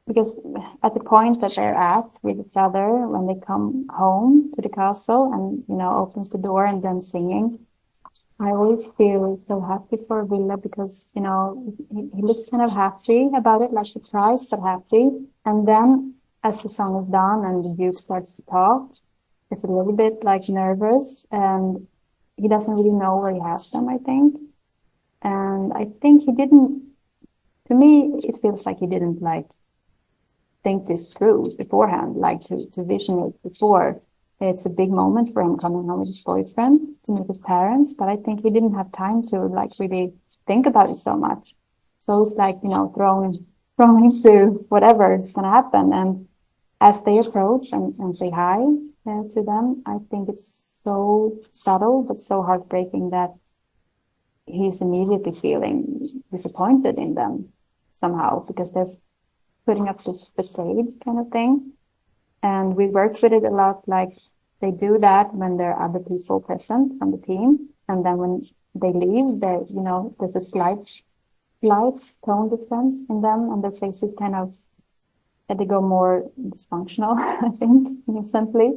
because at the point that they're at with each other when they come home to the castle and opens the door and them singing, I always feel so happy for Villa because he looks kind of happy about it, like surprised but happy. And then as the song is done and the Duke starts to talk, it's a little bit like nervous and he doesn't really know where he has them, I think. And I think he didn't, to me, it feels like he didn't like think this through beforehand, like to vision it before. It's a big moment for him coming home with his boyfriend to meet his parents, but I think he didn't have time to like really think about it so much. So it's like, thrown into whatever is gonna happen. And as they approach and say hi to them, I think it's so subtle but so heartbreaking that he's immediately feeling disappointed in them somehow because they're putting up this facade kind of thing. And we work with it a lot, like they do that when there are other people present from the team. And then when they leave, there's a slight tone difference in them and their faces kind of, they go more dysfunctional, I think, instantly,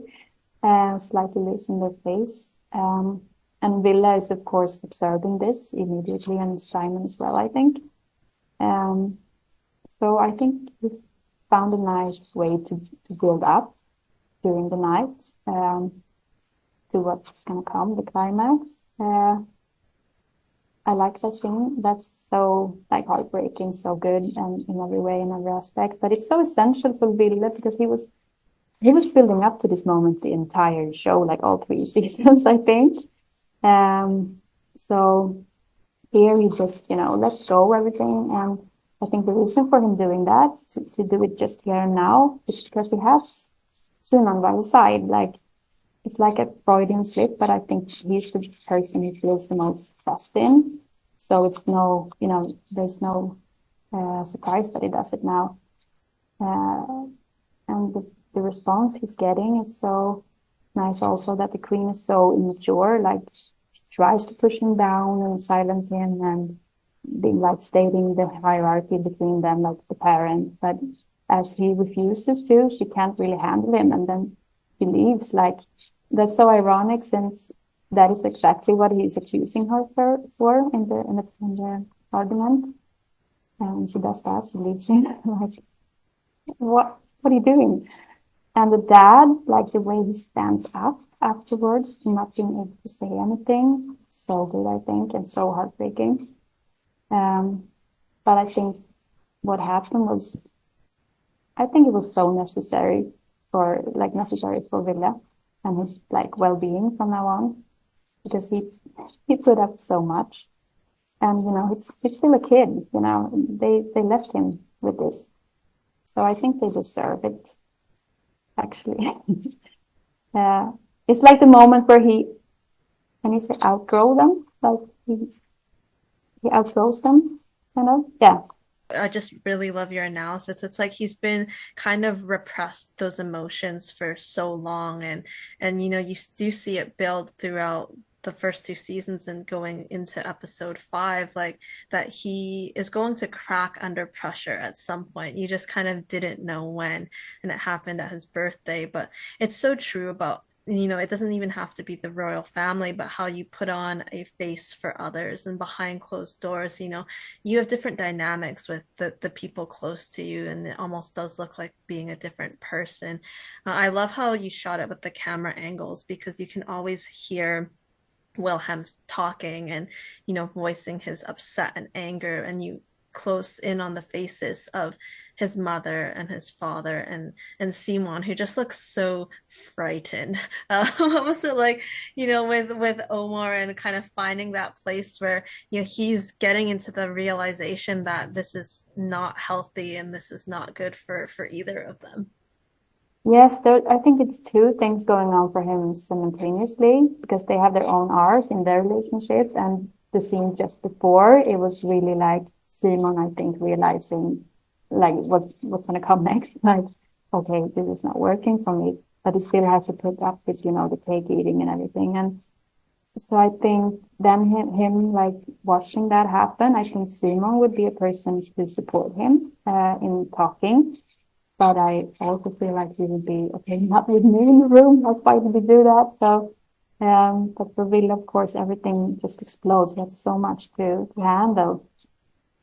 slightly losing their face. And Villa is, of course, observing this immediately, and Simon as well, I think. Um, so I think we found a nice way to build up during the night to what's going to come, the climax. I like that scene. That's so like heartbreaking, so good, and in every way, in every aspect. But it's so essential for Ville because he was building up to this moment the entire show, like all three seasons, I think. So here he just lets go everything, and I think the reason for him doing that to do it just here and now is because he has Simon by his side. Like it's like a Freudian slip, but I think he's the person he feels the most trust in. So it's there's no surprise that he does it now. And the response he's getting, it's so nice also that the queen is so immature, like she tries to push him down and silence him and being like stating the hierarchy between them, like the parent. But as he refuses to, she can't really handle him, and then he leaves. Like that's so ironic since that is exactly what he's accusing her for in the argument. And she does that. She leaves him. Like, what are you doing? And the dad, like the way he stands up afterwards, not being able to say anything, so good, I think, and so heartbreaking. But I think what happened was, I think it was so necessary for Ville and his like well-being from now on, because he put up so much, and it's still a kid, they left him with this, so I think they deserve it, actually. It's like the moment where can you say outgrow them? Like he outgrows them, kind of. Yeah. I just really love your analysis. It's like he's been kind of repressed those emotions for so long, and you do see it build throughout the first two seasons and going into episode 5, like that he is going to crack under pressure at some point. You just kind of didn't know when, and it happened at his birthday. But it's so true about it doesn't even have to be the royal family, but how you put on a face for others and behind closed doors, you have different dynamics with the people close to you, and it almost does look like being a different person. I love how you shot it with the camera angles, because you can always hear Wilhelm's talking and, voicing his upset and anger, and you close in on the faces of his mother and his father and Simon, who just looks so frightened. What was it like, with Omar, and kind of finding that place where he's getting into the realization that this is not healthy and this is not good for either of them. Yes, I think it's two things going on for him simultaneously, because they have their own arc in their relationship. And the scene just before, it was really like Simon, I think, realizing like what's going to come next. Like, okay, this is not working for me, but he still has to put up with, the cake eating and everything. And so I think then him like watching that happen, I think Simon would be a person to support him in talking. But I also feel like he would be, okay, not with me in the room. Why did we do that? So, but for Will, of course, everything just explodes. He has so much to handle.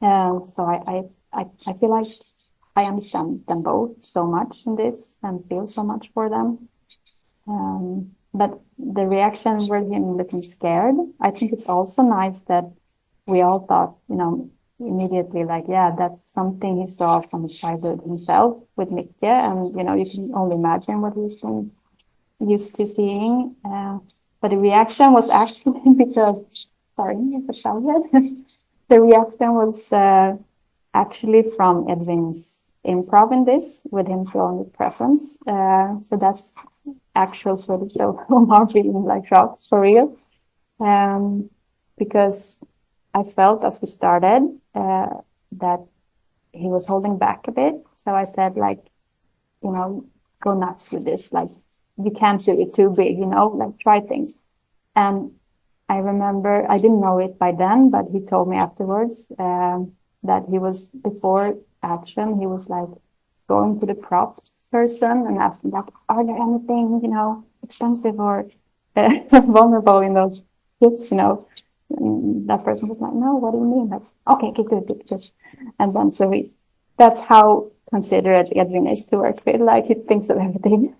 So I feel like I understand them both so much in this and feel so much for them. But the reaction with him looking scared, I think it's also nice that we all thought, immediately like, yeah, that's something he saw from his childhood himself with Micke, and you can only imagine what he's been used to seeing. But the reaction was actually because, sorry, it's a shower. The reaction was actually from Edvin's improv in this, with him throwing the presents. So that's actual footage of Omar being like shocked for real. Because I felt as we started that he was holding back a bit. So I said, like, go nuts with this. Like, you can't do it too big, like try things. And I remember, I didn't know it by then, but he told me afterwards that he was, before action, he was like going to the props person and asking, like, are there anything, expensive or vulnerable in those kits, And that person was like, no, what do you mean? Like, okay, good. And then that's how considerate Edvin is to work with. Like, he thinks of everything.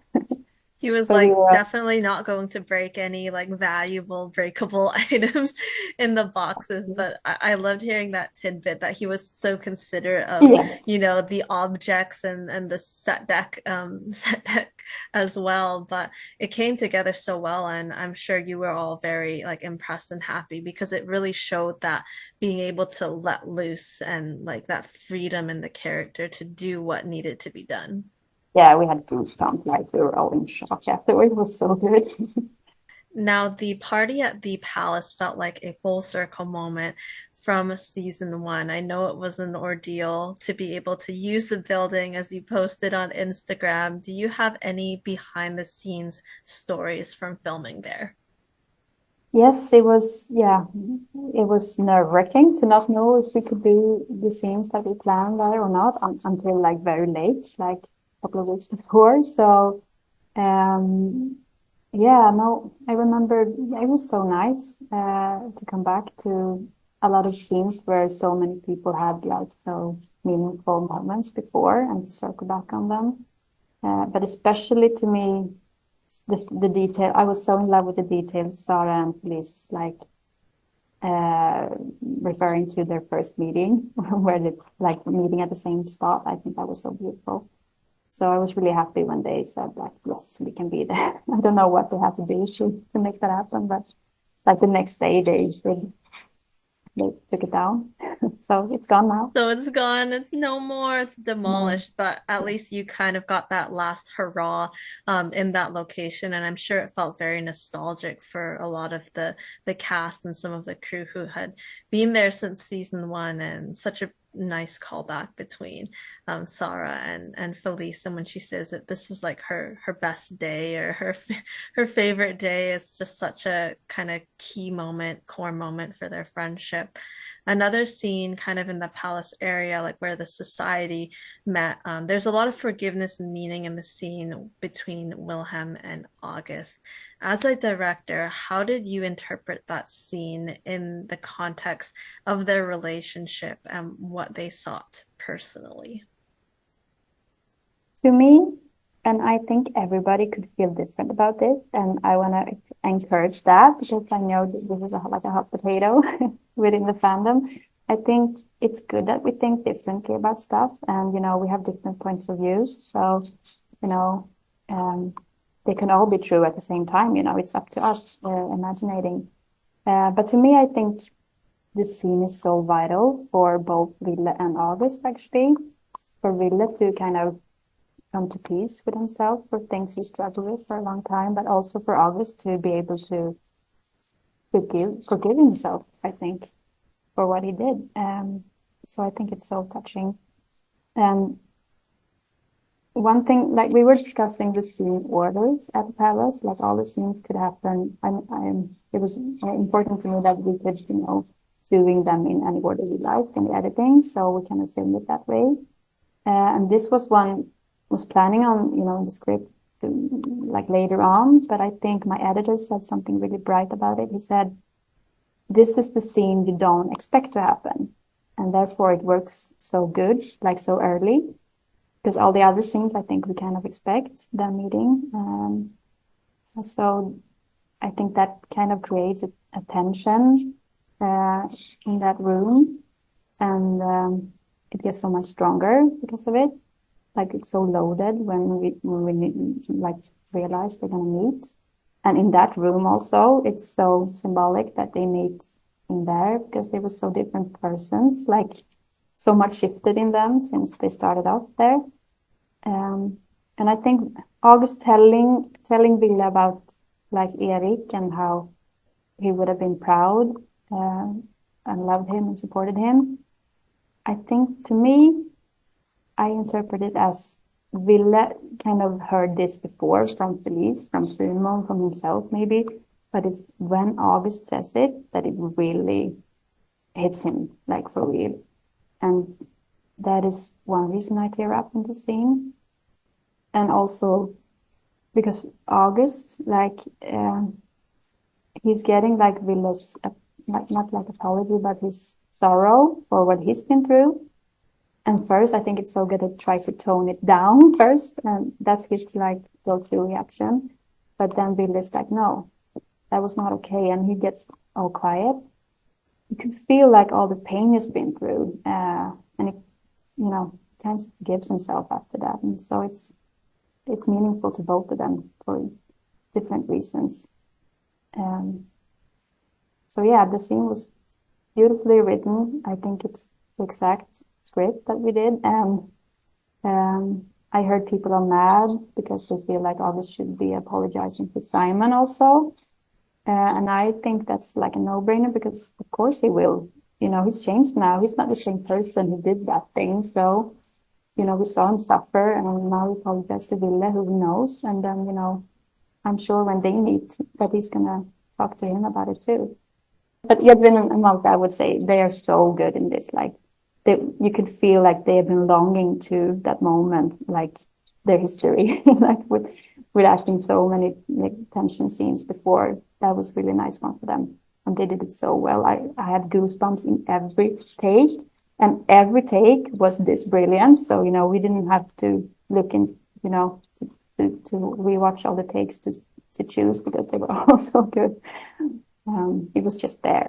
He was So like definitely not going to break any like valuable breakable items in the boxes, but I loved hearing that tidbit that he was so considerate of, yes, the objects and the set deck as well. But it came together so well, and I'm sure you were all very like impressed and happy, because it really showed that being able to let loose and like that freedom in the character to do what needed to be done. yeah, we had goosebumps. Like, we were all in shock afterward. It was so good. Now, the party at the palace felt like a full circle moment from season 1. I know it was an ordeal to be able to use the building as you posted on Instagram. Do you have any behind the scenes stories from filming there? Yes, it was, yeah, it was nerve-wracking to not know if we could do the scenes that we planned there or not until like very late, like a couple of weeks before. So, um, yeah, no, I remember, yeah, it was so nice to come back to a lot of scenes where so many people had like so meaningful moments before, and to circle back on them. But especially to me, the detail, I was so in love with the details Sara and Felice like referring to their first meeting where they like meeting at the same spot. I think that was so beautiful. So I was really happy when they said like, yes, we can be there. I don't know what they had to do to make that happen, but like the next day they took it down. So it's gone now. So it's gone, it's no more, it's No. demolished, but at least you kind of got that last hurrah in that location. And I'm sure it felt very nostalgic for a lot of the cast and some of the crew who had been there since season one, and such a nice callback between Sara and Felice. And when she says that this was like her best day or her favorite day, is just such a kind of key moment, core moment for their friendship. Another scene kind of in the palace area, like where the society met. There's a lot of forgiveness and meaning in the scene between Wilhelm and August. As a director, how did you interpret that scene in the context of their relationship and what they sought personally? To me, and I think everybody could feel different about this, and I want to encourage that because I know that this is like a hot potato within the fandom. I think it's good that we think differently about stuff, and we have different points of views. So, you know, they can all be true at the same time. It's up to us imagining. But to me, I think this scene is so vital for both Ville and August, actually. For Ville to kind of come to peace with himself for things he struggled with for a long time, but also for August to be able to forgive himself, I think, for what he did. So I think it's so touching. And one thing, like we were discussing the scene orders at the palace, like all the scenes could happen. It was important to me that we could, doing them in any order we liked in the editing, so we kind of filmed it that way. And this was one was planning on, in the script like later on, but I think my editor said something really bright about it. He said, this is the scene you don't expect to happen. And therefore it works so good, like so early, because all the other scenes I think we kind of expect them meeting. So I think that kind of creates a tension in that room, and it gets so much stronger because of it. Like it's so loaded when we like realize they're gonna meet. And in that room also, it's so symbolic that they meet in there because they were so different persons, like so much shifted in them since they started off there. And I think August telling Ville about like Erik and how he would have been proud and loved him and supported him. I think to me, I interpret it as Ville kind of heard this before from Felice, from Simon, from himself maybe, but it's when August says it that it really hits him like for real. And that is one reason I tear up in the scene. And also because August, like, he's getting like Ville's, not like apology, but his sorrow for what he's been through. And first, I think it's so good it tries to tone it down first, and that's his like go-to reaction. But then Ville's like, no, that was not okay, and he gets all quiet. You can feel like all the pain he's been through, and it, kind of forgives himself after that. And so it's meaningful to both of them for different reasons. So yeah, the scene was beautifully written. I think it's the exact script that we did, and I heard people are mad because they feel like August should be apologizing to Simon also, and I think that's like a no-brainer because of course he will. He's changed now. He's not the same person who did that thing. So we saw him suffer, and now he apologized to Ville, who knows, and then I'm sure when they meet that he's gonna talk to him about it too. But Edvin and Malte, I would say they are so good in this. Like you could feel like they have been longing to that moment, like their history, like with acting so many like, tension scenes before. That was really nice one for them. and they did it so well. I had goosebumps in every take, and every take was this brilliant. So, we didn't have to look in, to rewatch all the takes to choose because they were all so good. It was just there.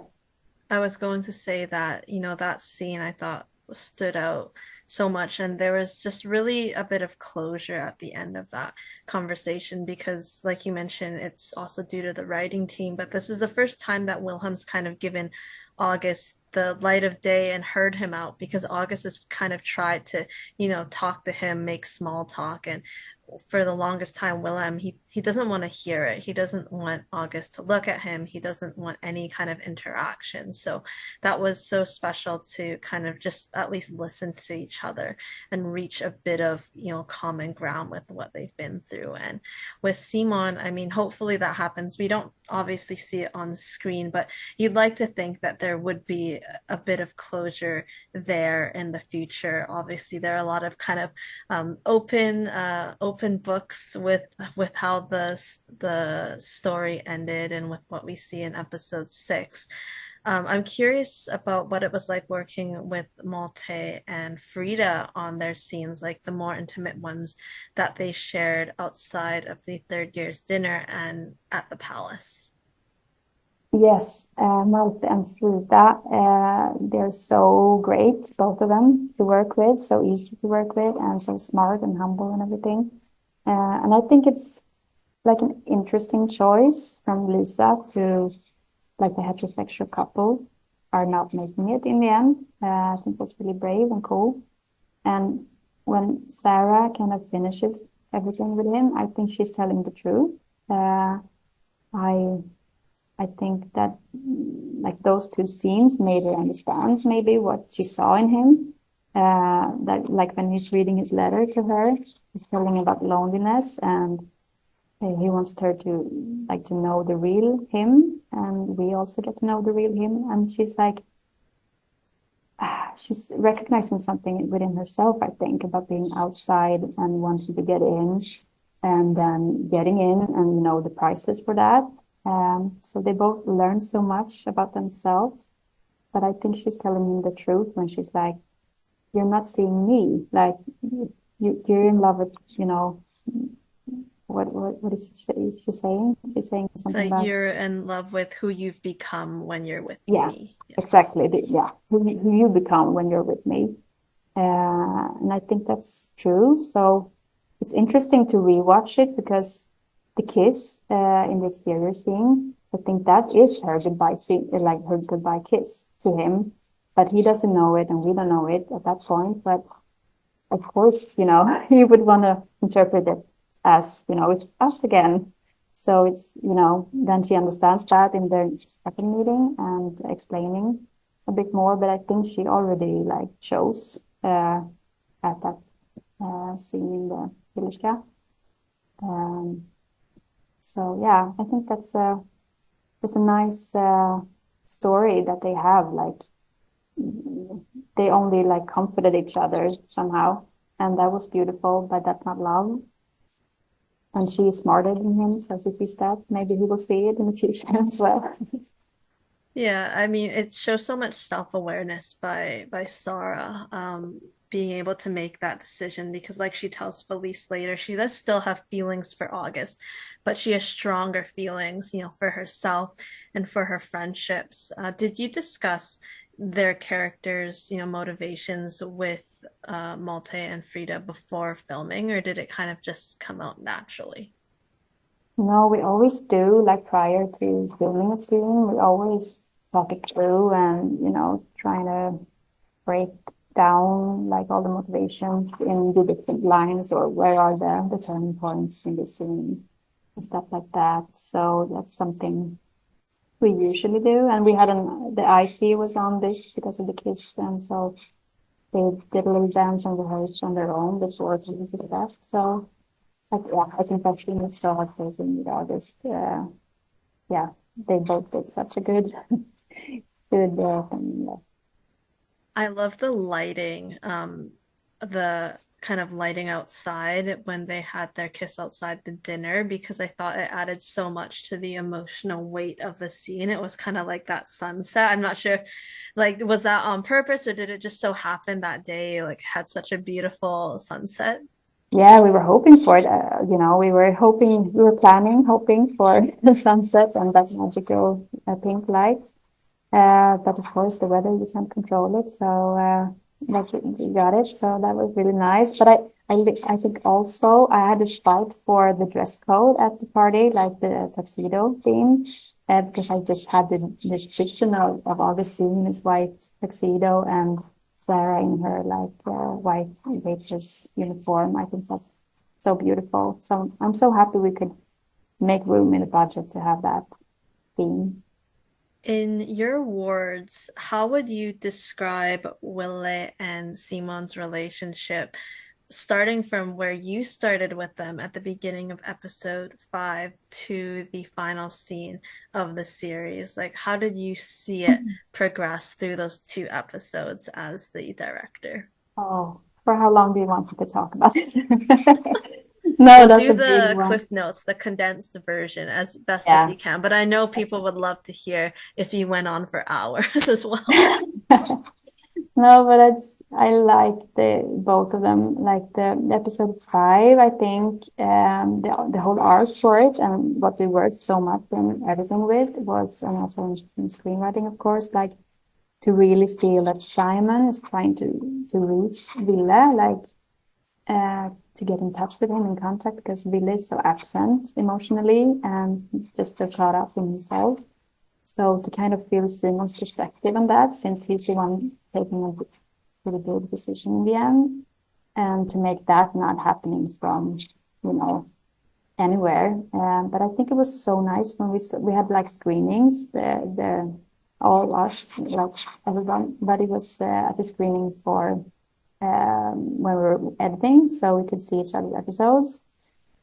I was going to say that, that scene I thought stood out so much, and there was just really a bit of closure at the end of that conversation because, like you mentioned, it's also due to the writing team, but this is the first time that Wilhelm's kind of given August the light of day and heard him out because August has kind of tried to, talk to him, make small talk, and for the longest time, Willem, he doesn't want to hear it. He doesn't want August to look at him. He doesn't want any kind of interaction. So that was so special to kind of just at least listen to each other and reach a bit of, common ground with what they've been through. And with Simon, I mean, hopefully that happens. We don't obviously see it on the screen, but you'd like to think that there would be a bit of closure there in the future. Obviously, there are a lot of kind of open books with how the story ended and with what we see in episode 6. I'm curious about what it was like working with Malte and Frida on their scenes, like the more intimate ones that they shared outside of the third year's dinner and at the palace. Yes, Malte and Frida, they're so great, both of them, to work with, so easy to work with, and so smart and humble and everything. And I think it's like an interesting choice from Lisa to, like, the heterosexual couple are not making it in the end. I think that's really brave and cool. And when Sara kind of finishes everything with him, I think she's telling the truth. I I think that like those two scenes made her understand maybe what she saw in him. That like when he's reading his letter to her, he's telling about loneliness and he wants her to like to know the real him, and we also get to know the real him. And she's like, she's recognizing something within herself, I think, about being outside and wanting to get in, and then getting in, and the prices for that. So they both learn so much about themselves. But I think she's telling him the truth when she's like, "You're not seeing me. Like you're in love with, what is she saying? She's saying It's something like about, you're in love with who you've become when you're with yeah, me. Yeah. exactly. Yeah, who you become when you're with me. And I think that's true. So it's interesting to rewatch it because the kiss in the exterior scene, I think that is her goodbye scene, like her goodbye kiss to him. But he doesn't know it and we don't know it at that point. But of course, he would want to interpret it as, it's us again. So it's, then she understands that in the second meeting and explaining a bit more. But I think she already like chose at that scene in the village cat. Um, so yeah, I think that's a nice story that they have. Like they only like comforted each other somehow, and that was beautiful. But that's not love. And she is smarter than him, so he sees that. Maybe he will see it in the future as well. Yeah, I mean, it shows so much self-awareness by Sara, being able to make that decision because, like she tells Felice later, she does still have feelings for August, but she has stronger feelings, for herself and for her friendships. Did you discuss their characters, motivations with Malte and Frida before filming, or did it kind of just come out naturally? No, we always do, like prior to filming a scene, we always talk it through and, trying to break down like all the motivations in the different lines or where are the turning points in the scene and stuff like that. So that's something we usually do. And we had the IC was on this because of the kiss, and so they did a little dance and rehearse on their own before we did that. So like, yeah, I think that scene is so heartbreaking with August. Yeah, they both did such a good, good thing. I love the lighting, the kind of lighting outside when they had their kiss outside the dinner because I thought it added so much to the emotional weight of the scene. It was kind of like that sunset. I'm not sure, like, was that on purpose or did it just so happen that day, like, had such a beautiful sunset? Yeah, we were hoping for it. We were hoping, we were planning, hoping for the sunset and that magical pink light. But of course, the weather, you can't control it. So, like we got it. So that was really nice. But I think also I had a fight for the dress code at the party, like the tuxedo theme, because I just had this vision of August being in his white tuxedo and Sara in her like white waitress uniform. I think that's so beautiful. So I'm so happy we could make room in the budget to have that theme. In your words, how would you describe Wille and Simon's relationship, starting from where you started with them at the beginning of episode 5 to the final scene of the series? Like, how did you see it progress through those 2 episodes as the director? Oh, for how long do you want me to talk about it? No, We'll that's do a big the one. Cliff Notes, the condensed version, as best as Yeah. you can. But I know people would love to hear if you went on for hours as well. No, but I like the both of them. Like the episode 5, I think the whole arc for it and what we worked so much in editing with was, and also in screenwriting, of course, like to really feel that Simon is trying to reach Ville, like to get in touch with him in contact because Ville is so absent emotionally and just so caught up in himself. So to kind of feel Simon's perspective on that, since he's the one taking a pretty big decision in the end, and to make that not happening from, you know, anywhere. But I think it was so nice when we had like screenings, the all us, like everyone, but it was at the screening for when we were editing, so we could see each other's episodes,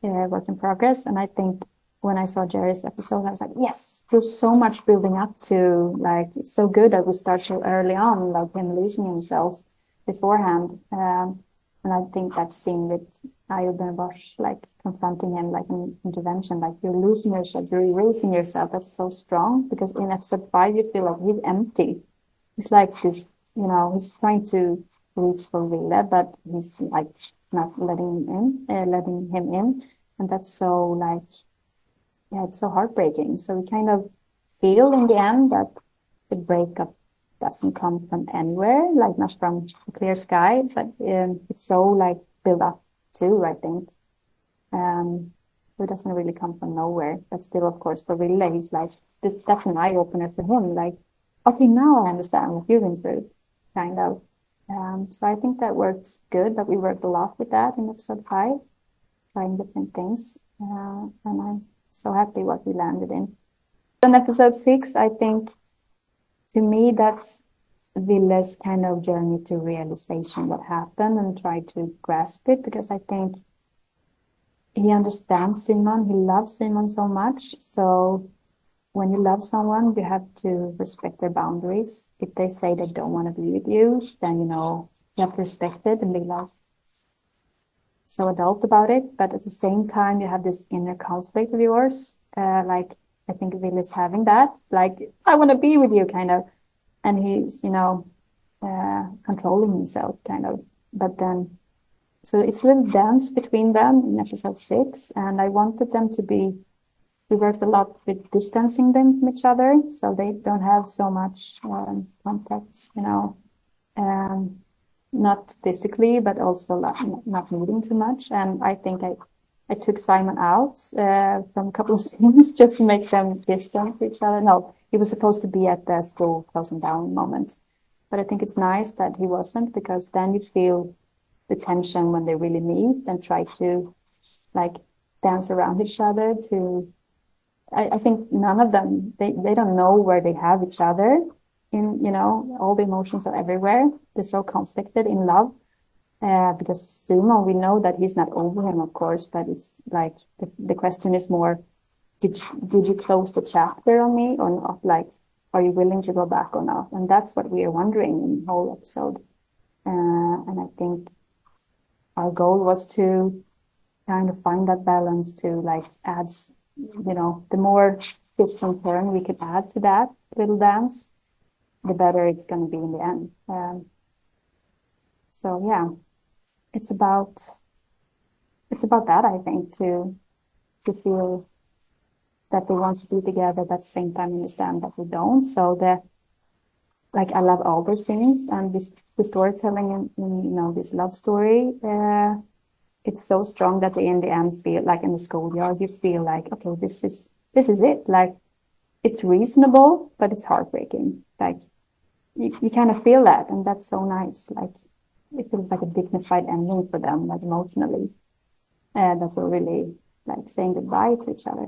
work in progress. And I think when I saw Jerry's episode, I was like, yes, there's so much building up to, like, it's so good that we start so early on, like him losing himself beforehand. And I think that scene with Ayub Bosch, like confronting him like an intervention, like you're losing yourself, you're erasing yourself. That's so strong because in episode 5, you feel like he's empty. He's like this, he's trying to reach for Ville, but he's like not letting him in. And that's so like, yeah, it's so heartbreaking. So we kind of feel in the end that the breakup doesn't come from anywhere, like not from a clear sky, but it's so like built up too, I think. So it doesn't really come from nowhere. But still, of course, for Ville, he's like, that's an eye opener for him. Like, okay, now I understand what you've been through, kind of. So I think that works good, that we worked a lot with that in episode 5, trying different things. And I'm so happy what we landed in. In episode 6, I think to me, that's Ville's kind of journey to realization, what happened, and try to grasp it, because I think he understands Simon. He loves Simon so much. So when you love someone, you have to respect their boundaries. If they say they don't want to be with you, then you have to respect it and be like so adult about it. But at the same time, you have this inner conflict of yours. Like I think Will is having that. Like I want to be with you, kind of, and he's controlling himself, kind of. But then, so it's a little dance between them in episode 6, and I wanted them to be. We worked a lot with distancing them from each other, so they don't have so much contact, not physically, but also not needing too much. And I think I took Simon out from a couple of scenes just to make them distant to each other. No, he was supposed to be at the school closing down moment, but I think it's nice that he wasn't, because then you feel the tension when they really meet and try to like dance around each other to. I think none of them, they don't know where they have each other in, all the emotions are everywhere. They're so conflicted in love. Because Simon, we know that he's not over him, of course, but it's like the question is more, did you close the chapter on me or not? Like, are you willing to go back or not? And that's what we are wondering in the whole episode. And I think our goal was to kind of find that balance to like add, the more twists and turn we could add to that little dance, the better it's going to be in the end. So yeah, it's about that, I think, to feel that they want to be together, but at the same time understand that we don't. So I love all those scenes and the storytelling in this love story. It's so strong that they in the end feel like in the schoolyard, you feel like, okay, this is it. Like it's reasonable, but it's heartbreaking. Like you kind of feel that, and that's so nice. Like it feels like a dignified ending for them, like emotionally, that they're really like saying goodbye to each other.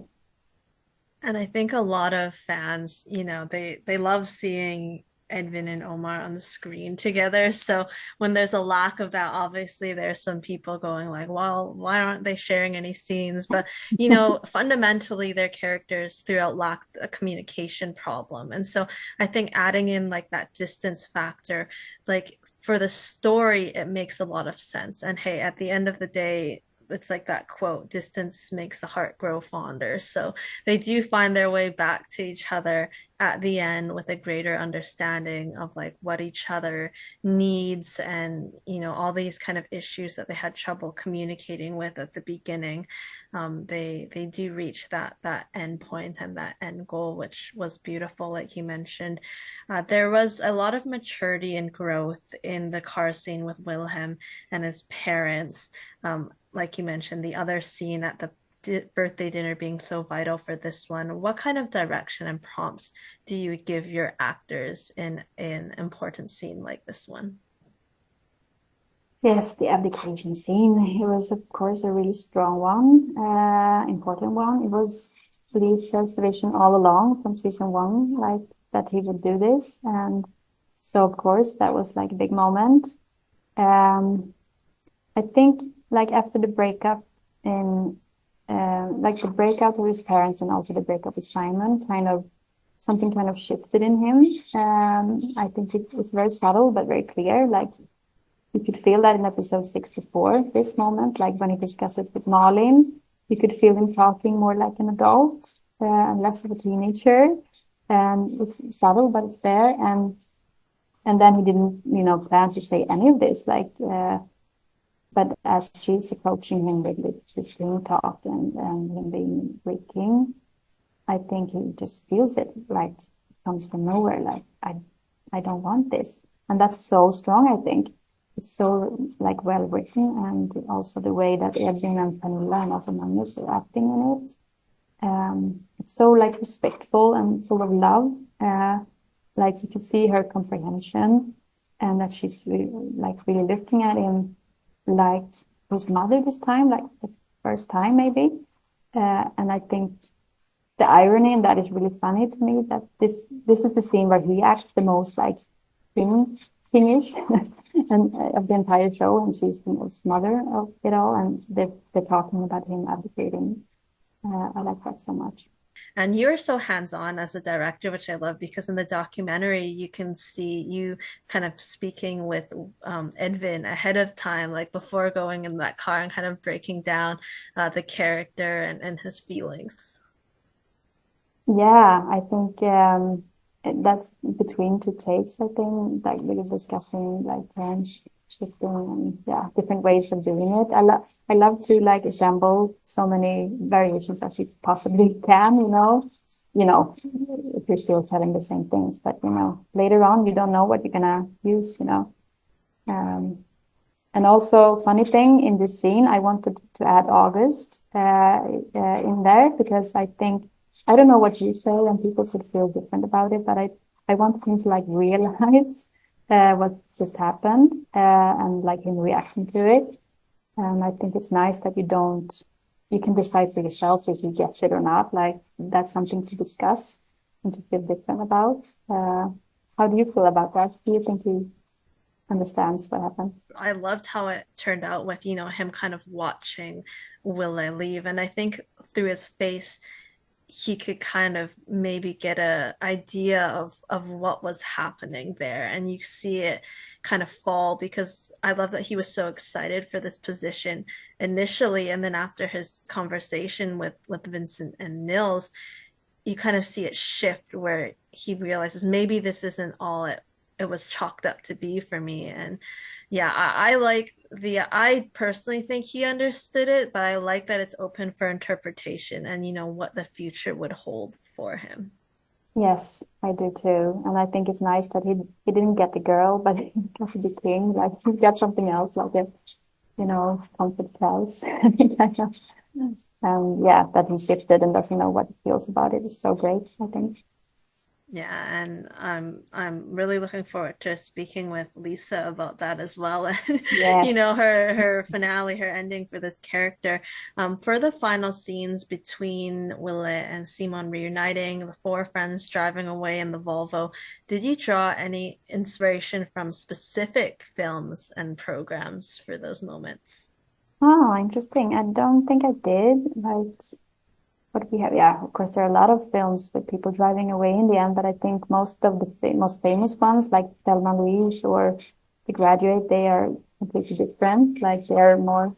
And I think a lot of fans, they love seeing Edvin and Omar on the screen together. So when there's a lack of that, obviously there's some people going like, well, why aren't they sharing any scenes? But fundamentally their characters throughout lack a communication problem. And so I think adding in like that distance factor, like for the story, it makes a lot of sense. And hey, at the end of the day, it's like that quote, distance makes the heart grow fonder. So they do find their way back to each other at the end with a greater understanding of like what each other needs and all these kind of issues that they had trouble communicating with at the beginning. They do reach that end point and that end goal, which was beautiful, like you mentioned. There was a lot of maturity and growth in the car scene with Wilhelm and his parents. Like you mentioned, the other scene at the birthday dinner being so vital for this one. What kind of direction and prompts do you give your actors in an important scene like this one? Yes, the abdication scene. It was, of course, a really strong one, important one. It was Lisa's vision all along from season one, like that he would do this. And so, of course, that was like a big moment. Um, I think like after the breakup in like the breakout of his parents and also the breakup with Simon, something kind of shifted in him. I think it's very subtle but very clear. Like you could feel that in episode 6 before this moment, like when he discussed it with Malin, you could feel him talking more like an adult and less of a teenager. And it's subtle, but it's there. And then he didn't, plan to say any of this. But as she's approaching him with this green talk and him being Greek king, I think he just feels it like it comes from nowhere. Like I don't want this, and that's so strong. I think it's so like well written, and also the way that Edvin and Pernilla and also Magnus are acting in it. It's so like respectful and full of love. Like you can see her comprehension, and that she's really looking at him like his mother this time, like the first time maybe. And I think the irony in that is really funny to me that this is the scene where he acts the most like kingish and of the entire show, and she's the most mother of it all, and they're talking about him abdicating. I like that so much. And you're so hands-on as a director, which I love because in the documentary you can see you kind of speaking with Edvin ahead of time, like before going in that car and kind of breaking down the character and his feelings. Yeah, I think that's between two takes, I think, like really discussing like turns, shifting and yeah, different ways of doing it. I love to like assemble so many variations as we possibly can, if you're still telling the same things, but later on you don't know what you're gonna use. Um, and also, funny thing in this scene, I wanted to add August in there because I think I don't know what you say, and people could feel different about it, but I wanted him to like realize what just happened and like him reacting to it. And I think it's nice that you can decide for yourself if he gets it or not. Like that's something to discuss and to feel different about. How do you feel about that? Do you think he understands what happened? I loved how it turned out with, him kind of watching Wille leave. And I think through his face, he could kind of maybe get a idea of what was happening there. And you see it kind of fall because I love that he was so excited for this position initially, and then after his conversation with Vincent and Nils, you kind of see it shift where he realizes maybe this isn't all it was chalked up to be for me. And yeah, I like I personally think he understood it, but I like that it's open for interpretation and what the future would hold for him. Yes, I do too. And I think it's nice that he didn't get the girl, but he got to be king. Like he got something else, like a comfort house. Yeah, that he shifted and doesn't know what he feels about it is so great, I think. Yeah, and I'm really looking forward to speaking with Lisa about that as well. And Yeah. her finale, her ending for this character. For the final scenes between Wille and Simon reuniting, the four friends driving away in the Volvo, did you draw any inspiration from specific films and programs for those moments? Oh, interesting. I don't think I did. Like what we have, yeah, of course, there are a lot of films with people driving away in the end, but I think most of the most famous ones, like Thelma Louise or The Graduate, they are completely different. Like they're more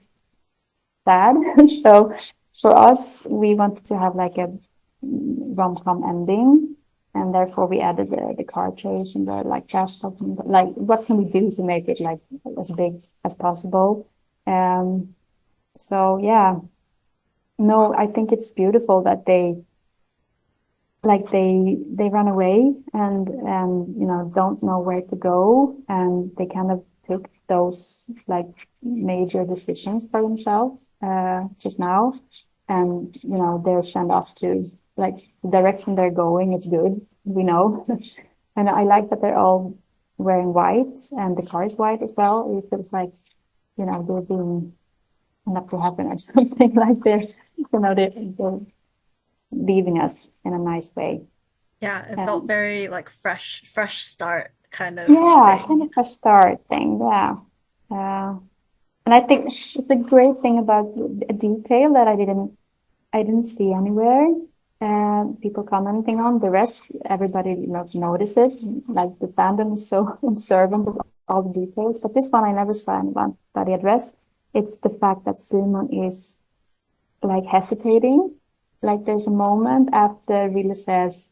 sad. So for us, we wanted to have like a rom-com ending, and therefore we added the car chase and the like crash talking. Like, what can we do to make it like as big as possible? Um, so yeah, no, I think it's beautiful that they run away and don't know where to go, and they kind of took those like major decisions for themselves just now, and they're sent off to like the direction they're going. It's good, we know. And I like that they're all wearing white and the car is white as well. It feels like they're being enough to happen or something. Like they're leaving us in a nice way. Yeah, it felt Um, very like fresh start kind of yeah, kind thing. of a start thing. Yeah. Uh, and I think it's a great thing about a detail that I didn't see anywhere. People commenting on the rest, everybody notice it. Like the fandom is so observant of all the details, but this one I never saw anybody address. It's the fact that Simon is like hesitating. Like there's a moment after Wille says,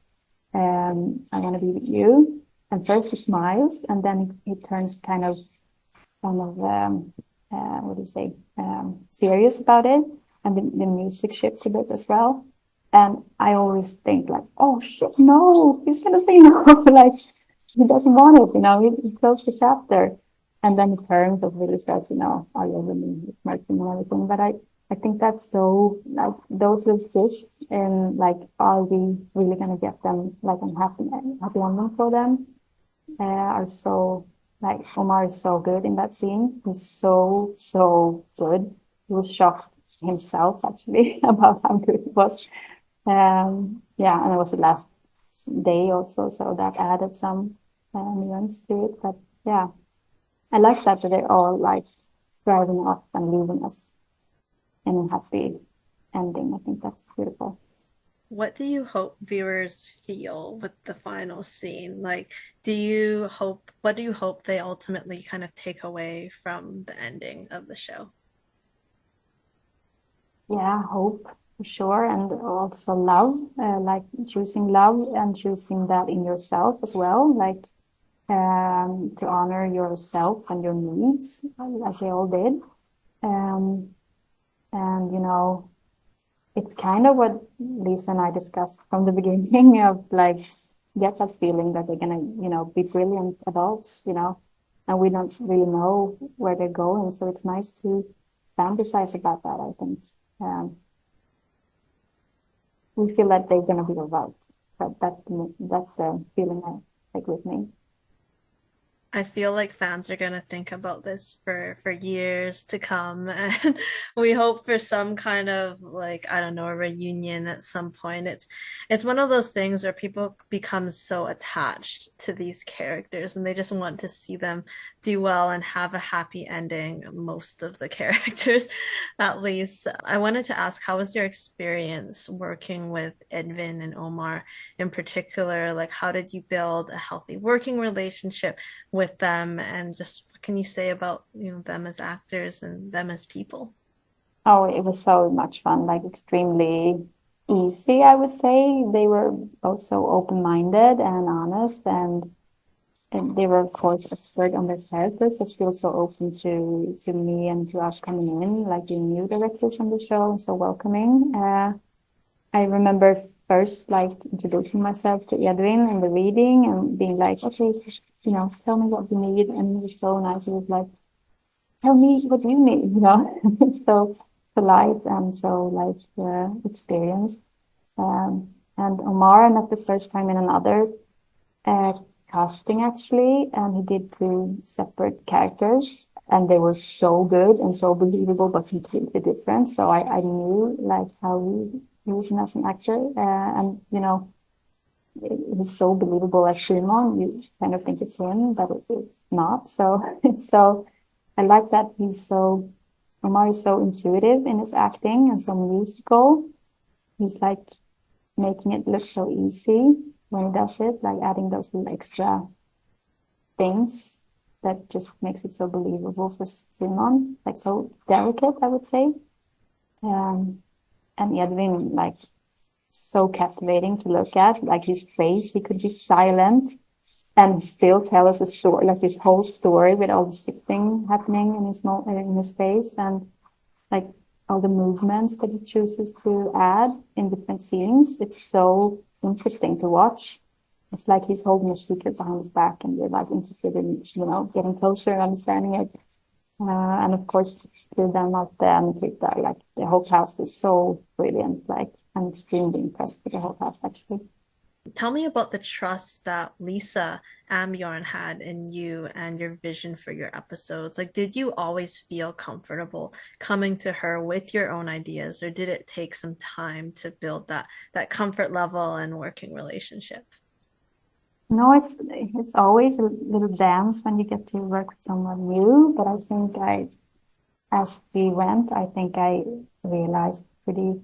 I want to be with you. And first he smiles, and then he turns kind of what do you say, serious about it. And the music shifts a bit as well. And I always think like, oh shit, no, he's gonna say no. Like he doesn't want it, he closed the chapter. And then he turns and really says, are you really marketing and everything? But I think that's so like those little twists and like, are we really gonna get them like a happy ending for them? Are so like Omar is so good in that scene. He's so good. He was shocked himself actually about how good it was. Yeah, and it was the last day also, so that added some nuance to it. But yeah, I like that they're all like driving off and leaving us in a happy ending. I think that's beautiful. What do you hope viewers feel with the final scene? Like, what do you hope they ultimately kind of take away from the ending of the show? Yeah, hope for sure, and also love, like choosing love and choosing that in yourself as well, like to honor yourself and your needs, like they all did. Um, and it's kind of what Lisa and I discussed from the beginning of like get that feeling that they're gonna, be brilliant adults, and we don't really know where they're going. So it's nice to fantasize about that, I think. Um, we feel that they're gonna be alright. But that's the feeling I take with me. I feel like fans are gonna think about this for years to come, and we hope for some kind of like I don't know a reunion at some point. It's one of those things where people become so attached to these characters and they just want to see them do well and have a happy ending, most of the characters, at least. I wanted to ask, how was your experience working with Edvin and Omar in particular? Like, how did you build a healthy working relationship with them? And just what can you say about, them as actors and them as people? Oh, it was so much fun, like extremely easy, I would say. They were both so open-minded and honest, and they were, of course, expert on their characters, but still so open to me and to us coming in, like being new directors on the show, and so welcoming. I remember first like introducing myself to Edwin in the reading and being like, okay, so, tell me what you need. And he was so nice. He was like, tell me what you need, so polite and so like experienced. And Omar, not the first time in another uh, casting actually, and he did two separate characters, and they were so good and so believable, but completely different. So I knew like how he was as an actor, and he's so believable as Simon. You kind of think it's him, but it's not. So so I like that Omar is so intuitive in his acting and so musical. He's like making it look so easy when he does it, like adding those little extra things that just makes it so believable for Simon, like so delicate, I would say. Um, and Edwin, like so captivating to look at, like his face, he could be silent and still tell us a story, like his whole story with all the shifting happening in his face, and like all the movements that he chooses to add in different scenes. It's so interesting to watch. It's like he's holding a secret behind his back, and you're like interested in, getting closer and understanding it. And of course, Frida, Malte, and Frida, like the whole cast is so brilliant. Like I'm extremely impressed with the whole cast actually. Tell me about the trust that Lisa Ambjörn had in you and your vision for your episodes. Like, did you always feel comfortable coming to her with your own ideas, or did it take some time to build that comfort level and working relationship? No, it's always a little dance when you get to work with someone new, but I think as we went, I think I realized pretty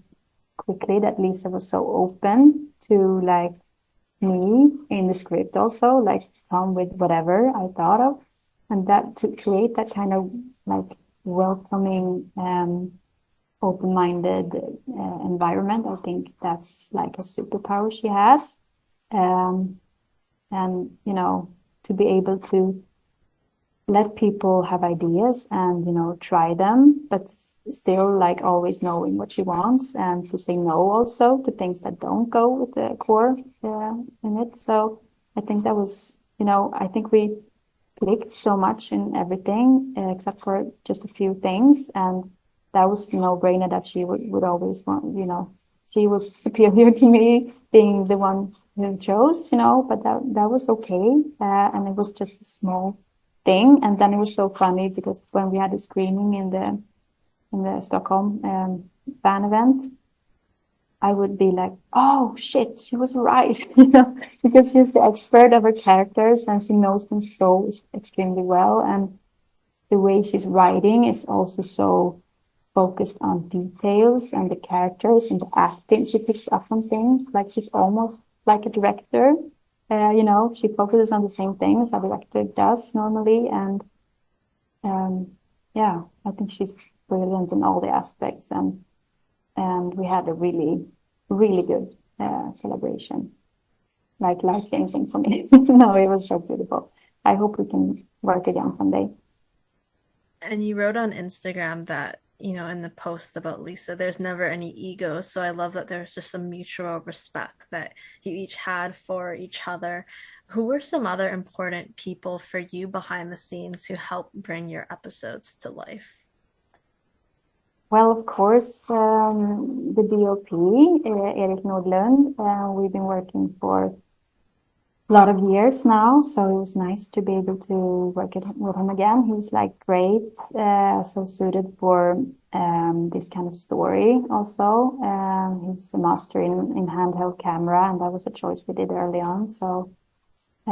quickly that Lisa was so open to like me in the script also, like come with whatever I thought of. And that to create that kind of like welcoming, open-minded environment, I think that's like a superpower she has. Um, and, to be able to let people have ideas and try them, but still like always knowing what she wants, and to say no also to things that don't go with the core in it. So I think that was, I think we clicked so much in everything except for just a few things, and that was no brainer that she would always want, she was superior to me being the one who chose, but that was okay, and it was just a small thing. And then it was so funny because when we had a screening in the Stockholm fan event, I would be like, oh shit, she was right, because she's the expert of her characters and she knows them so extremely well. And the way she's writing is also so focused on details and the characters and the acting. She picks up on things like she's almost like a director. She focuses on the same things a director does normally. And yeah, I think she's brilliant in all the aspects. And we had a really, really good collaboration, like life-changing for me. No, it was so beautiful. I hope we can work again someday. And you wrote on Instagram that, in the post about Lisa, there's never any ego. So I love that there's just a mutual respect that you each had for each other. Who were some other important people for you behind the scenes who helped bring your episodes to life? Well, of course, the DOP, Erik Nordlund, we've been working for a lot of years now, so it was nice to be able to work with him again. He's like great, so suited for this kind of story also. He's a master in handheld camera, and that was a choice we did early on. So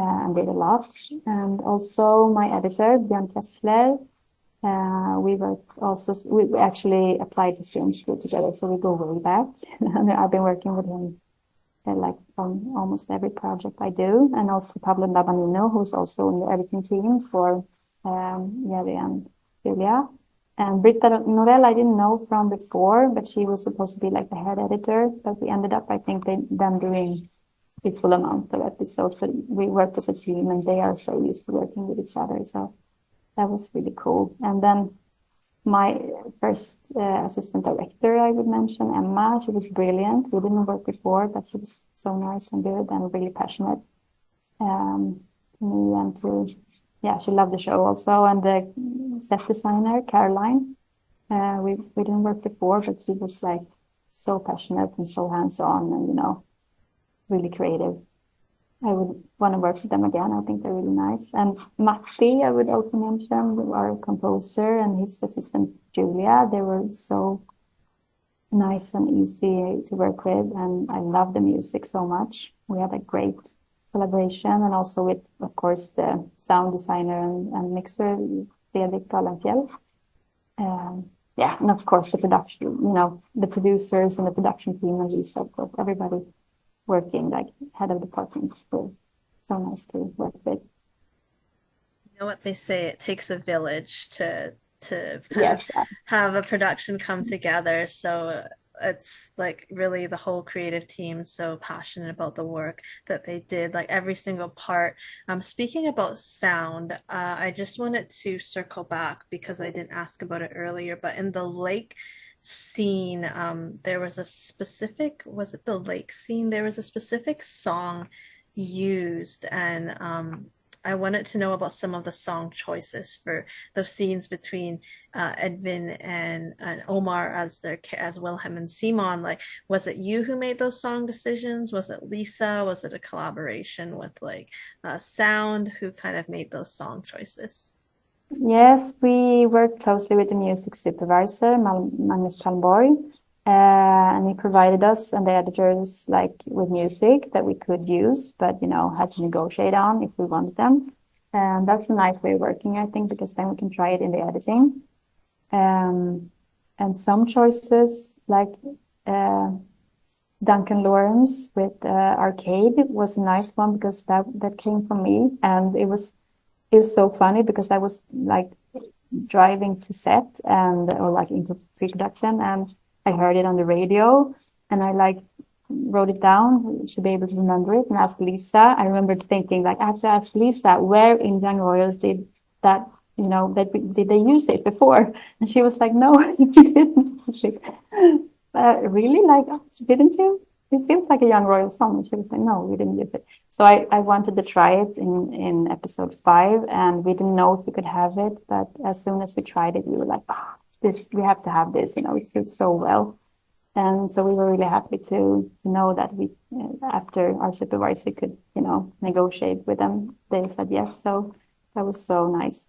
and did a lot. And also my editor, Björn Kessler, we actually applied to film school together, so we go way back. And I've been working with him like on almost every project I do. And also Pablo Labanino, who's also in the editing team for Jerry and Julia. And Britta Norell, I didn't know from before, but she was supposed to be like the head editor. But we ended up, I think, them doing equal amount of episodes. But we worked as a team, and they are so used to working with each other. So that was really cool. And then my first assistant director, I would mention, Emma. She was brilliant. We didn't work before, but she was so nice and good and really passionate to me and to, yeah, she loved the show also. And the set designer, Caroline, we didn't work before, but she was like so passionate and so hands-on and, you know, really creative. I would want to work with them again. I think they're really nice. And Malte, I would also mention, our composer, and his assistant, Julia. They were so nice and easy to work with. And I love the music so much. We had a great collaboration. And also with, of course, the sound designer and mixer, Fredrik Dalenfjell. Yeah, and of course, the production, you know, the producers and the production team and Lisa, everybody working like head of departments. So nice to work with. You know what they say, it takes a village to kind of Yes. have a production come together. So it's like really the whole creative team is so passionate about the work that they did, like every single part. Speaking about sound, I just wanted to circle back because I didn't ask about it earlier, but in the lake scene, there was a specific, was it the lake scene? There was a specific song used, and I wanted to know about some of the song choices for those scenes between Edvin and Omar as as Wilhelm and Simon. Like, was it you who made those song decisions? Was it Lisa? Was it a collaboration with like sound? Who kind of made those song choices? Yes, we worked closely with the music supervisor, Magnus Palmborg, and he provided us and the editors like with music that we could use, but you know, had to negotiate on if we wanted them. And that's a nice way of working, I think, because then we can try it in the editing. And some choices like Duncan Lawrence with Arcade was a nice one because that came from me, and it's so funny because I was like driving to set and or like into pre-production, and I heard it on the radio, and I like wrote it down to be able to remember it and ask Lisa. I remember thinking like I have to ask Lisa where in Young Royals did that, you know, did they use it before? And she was like, no, you didn't. Really? Like, didn't you? It feels like a Young Royal song. And she was like, no, we didn't use it. So I wanted to try it in episode 5, and we didn't know if we could have it, but as soon as we tried it, we were like, oh, this, we have to have this, you know, it suits so well. And so we were really happy to know that we, after our supervisor could, you know, negotiate with them, they said yes. So that was so nice.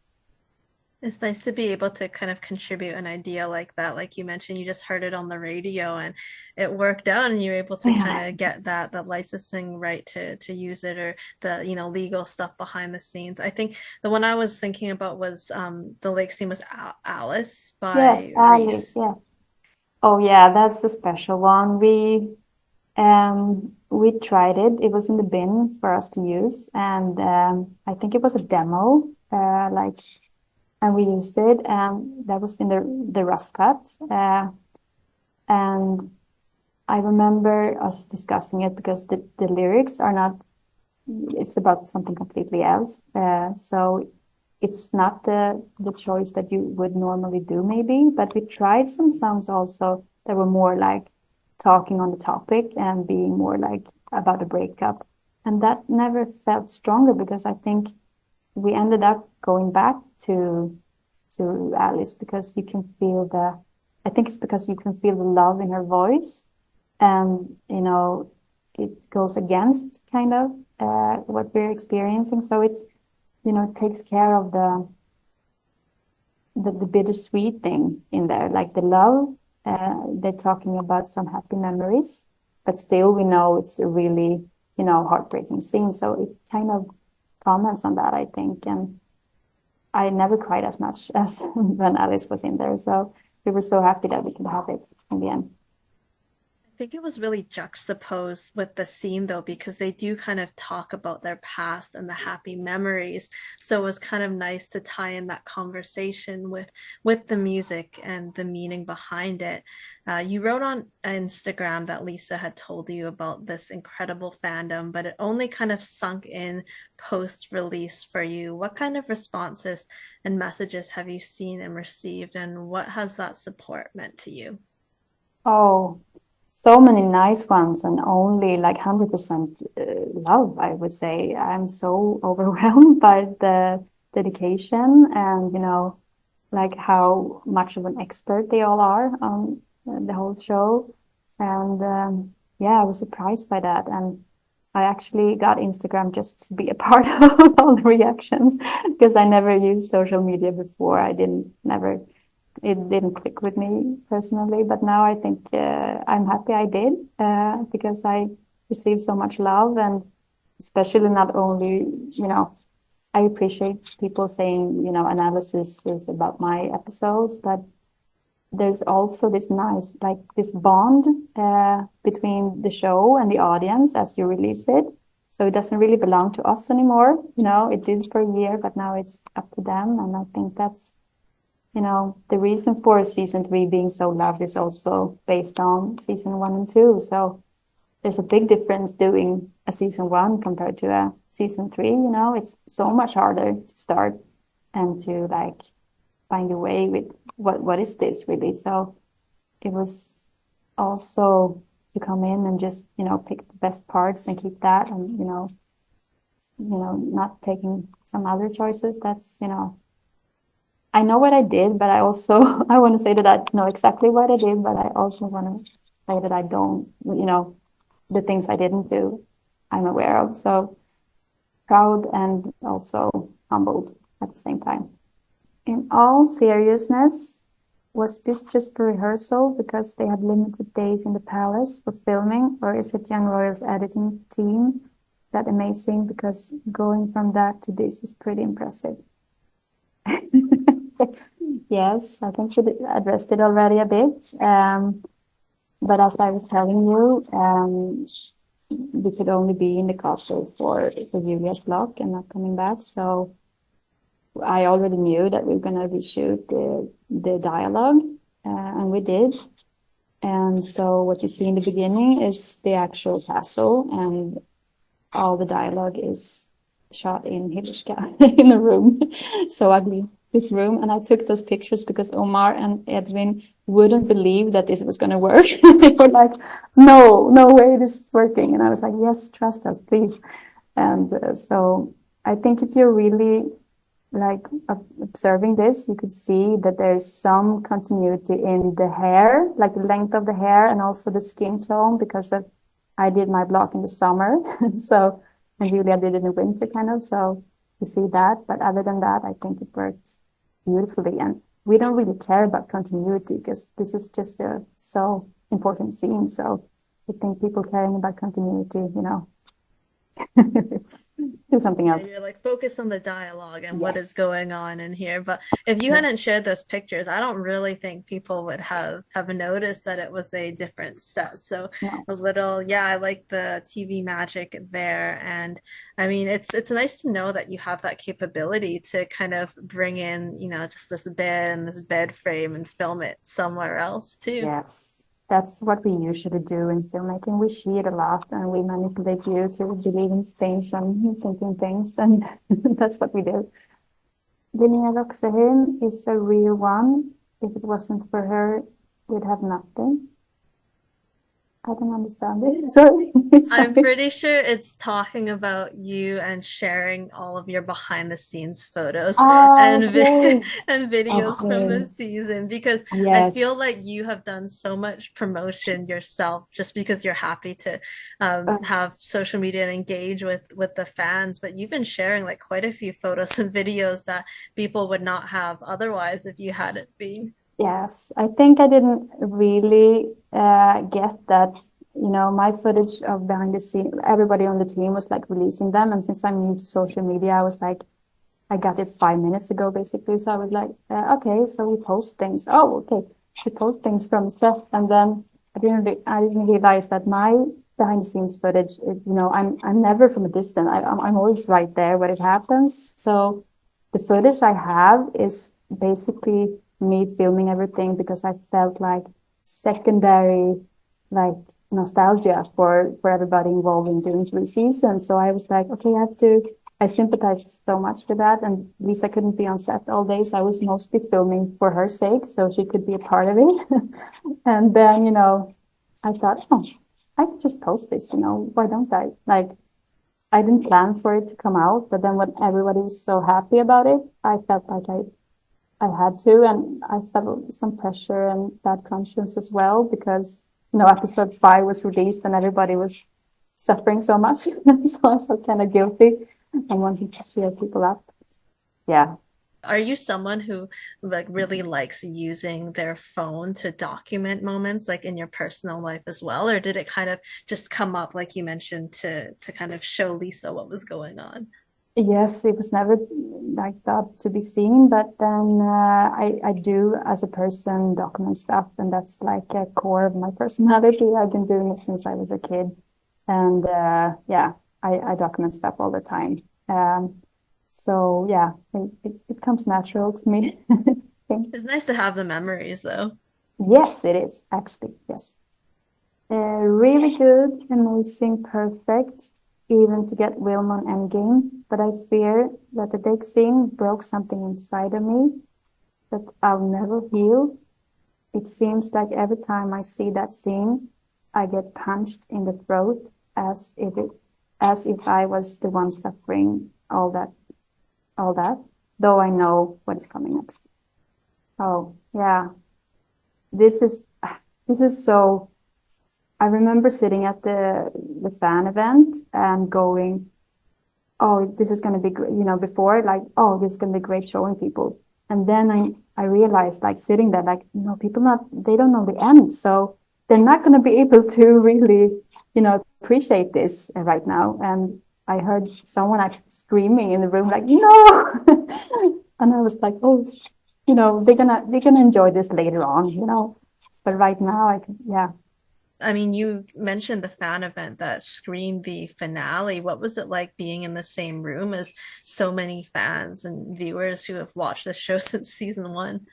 It's nice to be able to kind of contribute an idea like that. Like you mentioned, you just heard it on the radio and it worked out, and you're able to kind of get that licensing right to use it, or the, you know, legal stuff behind the scenes. I think the one I was thinking about was the lake scene was Alice Yes, by Alice. Reese. Yeah. Oh yeah, that's a special one. We tried it. It was in the bin for us to use, and I think it was a demo, like, and we used it, and that was in the rough cut. And I remember us discussing it because the lyrics are not. It's about something completely else. So it's not the choice that you would normally do, maybe. But we tried some songs also that were more like talking on the topic and being more like about a breakup. And that never felt stronger because I think we ended up going back to Alice because you can feel I think it's because you can feel the love in her voice, and you know it goes against kind of what we're experiencing. So it's, you know, it takes care of the bittersweet thing in there, like the love. They're talking about some happy memories, but still we know it's a really, you know, heartbreaking scene. So it kind of comments on that, I think. And I never cried as much as when Alice was in there. So we were so happy that we could have it in the end. I think it was really juxtaposed with the scene though, because they do kind of talk about their past and the happy memories. So it was kind of nice to tie in that conversation with the music and the meaning behind it. You wrote on Instagram that Lisa had told you about this incredible fandom, but it only kind of sunk in post-release for you. What kind of responses and messages have you seen and received, and what has that support meant to you? Oh, so many nice ones and only like 100% love, I would say. I'm so overwhelmed by the dedication and, like how much of an expert they all are on the whole show. And yeah, I was surprised by that. And I actually got Instagram just to be a part of all the reactions because I never used social media before. I didn't never it didn't click with me personally, but now I think I'm happy I did because I received so much love, and especially not only, I appreciate people saying, analysis is about my episodes, but there's also this nice, like this bond between the show and the audience as you release it. So it doesn't really belong to us anymore. It did for a year, but now it's up to them. And I think that's the reason for season 3 being so loved is also based on season 1 and 2. So there's a big difference doing a season 1 compared to a season 3. It's so much harder to start and to like find a way with what is this really. So it was also to come in and just pick the best parts and keep that, and not taking some other choices. That's I know what I did, but I also I want to say that I know exactly what I did, but I also want to say that I don't, the things I didn't do, I'm aware of. So proud and also humbled at the same time. In all seriousness, was this just for rehearsal because they had limited days in the palace for filming, or is it Young Royal's editing team that amazing? Because going from that to this is pretty impressive. Yes, I think we addressed it already a bit. But as I was telling you, we could only be in the castle for Julia's block and not coming back. So I already knew that we were going to reshoot the dialogue, and we did. And so what you see in the beginning is the actual castle, and all the dialogue is shot in Hillerska in a room. So ugly, this room. And I took those pictures because Omar and Edvin wouldn't believe that this was going to work. They were like, no way this is working. And I was like, yes, trust us, please. And so I think if you're really like observing this, you could see that there's some continuity in the hair, like the length of the hair and also the skin tone, because I did my block in the summer. So, and Julia did it in the winter kind of. So you see that. But other than that, I think it worked beautifully. And we don't really care about continuity because this is just a so important scene. So I think people caring about continuity, do something Yeah, else. you're like focused on the dialogue and what is Yes. going on in here. But if you Yeah. hadn't shared those pictures, I don't really think people would have noticed that it was a different set. So No. a little, yeah, I like the TV magic there. And I mean, it's nice to know that you have that capability to kind of bring in, just this bed and this bed frame and film it somewhere else too. Yes, that's what we usually do in filmmaking. We cheat a lot and we manipulate you to believe in things and thinking things, and that's what we do. Linnéa Roxeheim is a real one. If it wasn't for her, we'd have nothing. I don't understand this. Sorry. I'm Sorry. pretty sure it's talking about you and sharing all of your behind the scenes photos Oh, and okay. and videos from the Okay. season because I Yes. feel like you have done so much promotion yourself just because you're happy to have social media and engage with the fans, but you've been sharing like quite a few photos and videos that people would not have otherwise if you hadn't been. Yes, I think I didn't really get that, my footage of behind the scene, everybody on the team was like releasing them. And since I'm new to social media, I was like, I got it 5 minutes ago, basically. So I was like, okay, so we post things. Oh, okay. We post things from set. And then I didn't realize that my behind the scenes footage, I'm never from a distance. I'm always right there when it happens. So the footage I have is basically me filming everything because I felt like secondary, like nostalgia for everybody involved in doing 3 seasons. So I was like, okay, I sympathized so much with that. And Lisa couldn't be on set all day. So I was mostly filming for her sake so she could be a part of it. And then, I thought, oh, I can just post this, why don't I? Like, I didn't plan for it to come out, but then when everybody was so happy about it, I felt like I had to, and I felt some pressure and bad conscience as well because, episode 5 was released and everybody was suffering so much. So I felt kind of guilty and wanting to cheer people up. Yeah. Are you someone who like really likes using their phone to document moments like in your personal life as well? Or did it kind of just come up, like you mentioned, to kind of show Lisa what was going on? Yes, it was never like that to be seen, but then I do as a person document stuff, and that's like a core of my personality. I've been doing it since I was a kid, and yeah, I document stuff all the time. So yeah, it comes natural to me. I think. It's nice to have the memories though. Yes, it is actually. Yes. Really good, amazing, perfect, even to get Wilmon endgame. But I fear that the big scene broke something inside of me that I'll never heal. It seems like every time I see that scene, I get punched in the throat as if I was the one suffering all that, though I know what is coming next. Oh, yeah. This is so. I remember sitting at the fan event and going, "Oh, this is going to be great." Before like, "Oh, this is going to be great showing people." And then I realized, like sitting there, like, people they don't know the end, so they're not going to be able to really, appreciate this right now. And I heard someone actually screaming in the room, like, "No!" And I was like, "Oh, they're gonna enjoy this later on." But right now, yeah. I mean, you mentioned the fan event that screened the finale. What was it like being in the same room as so many fans and viewers who have watched the show since season 1?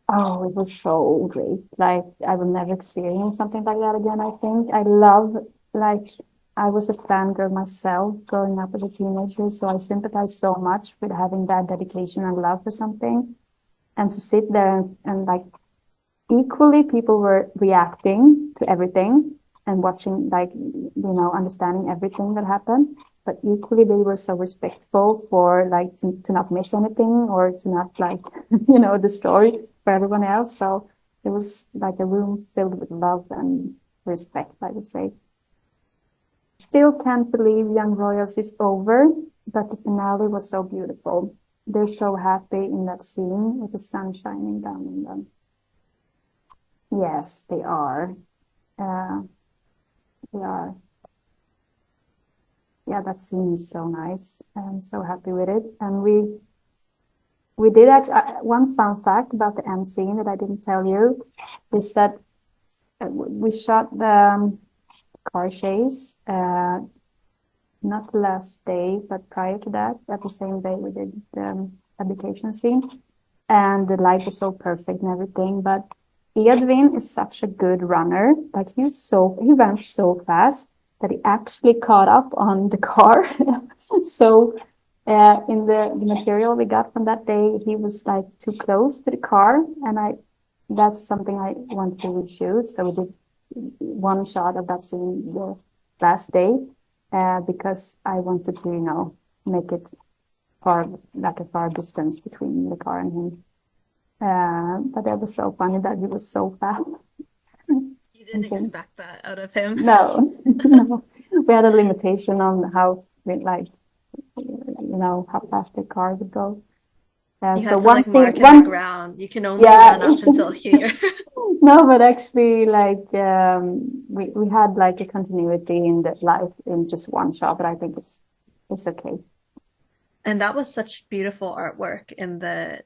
Oh, it was so great. Like, I will never experience something like that again, I think. Like, I was a fangirl myself growing up as a teenager, so I sympathize so much with having that dedication and love for something. And to sit there and like, equally people were reacting to everything and watching, like, understanding everything that happened. But equally, they were so respectful for like to not miss anything or to not like, destroy for everyone else. So it was like a room filled with love and respect, I would say. Still can't believe Young Royals is over, but the finale was so beautiful. They're so happy in that scene with the sun shining down on them. Yes, they are. Uh, they are. Yeah, that scene is so nice. I'm so happy with it. And we did actually, one fun fact about the end scene that I didn't tell you is that we shot the car chase, not the last day, but prior to that, at the same day we did the abdication scene. And the light was so perfect and everything. But Edvin is such a good runner. Like he ran so fast that he actually caught up on the car. So in the material we got from that day, he was like too close to the car, and that's something I wanted to reshoot. So we did one shot of that scene the last day because I wanted to, make it a far distance between the car and him. But it was so funny that he was so fast. You didn't expect that out of him. No, no. We had a limitation on how how fast the car would go. You So had to one like scene, mark in the ground. You can only run up until here. No, but actually, like we had like a continuity in the life in just one shot, but I think it's okay. And that was such beautiful artwork in the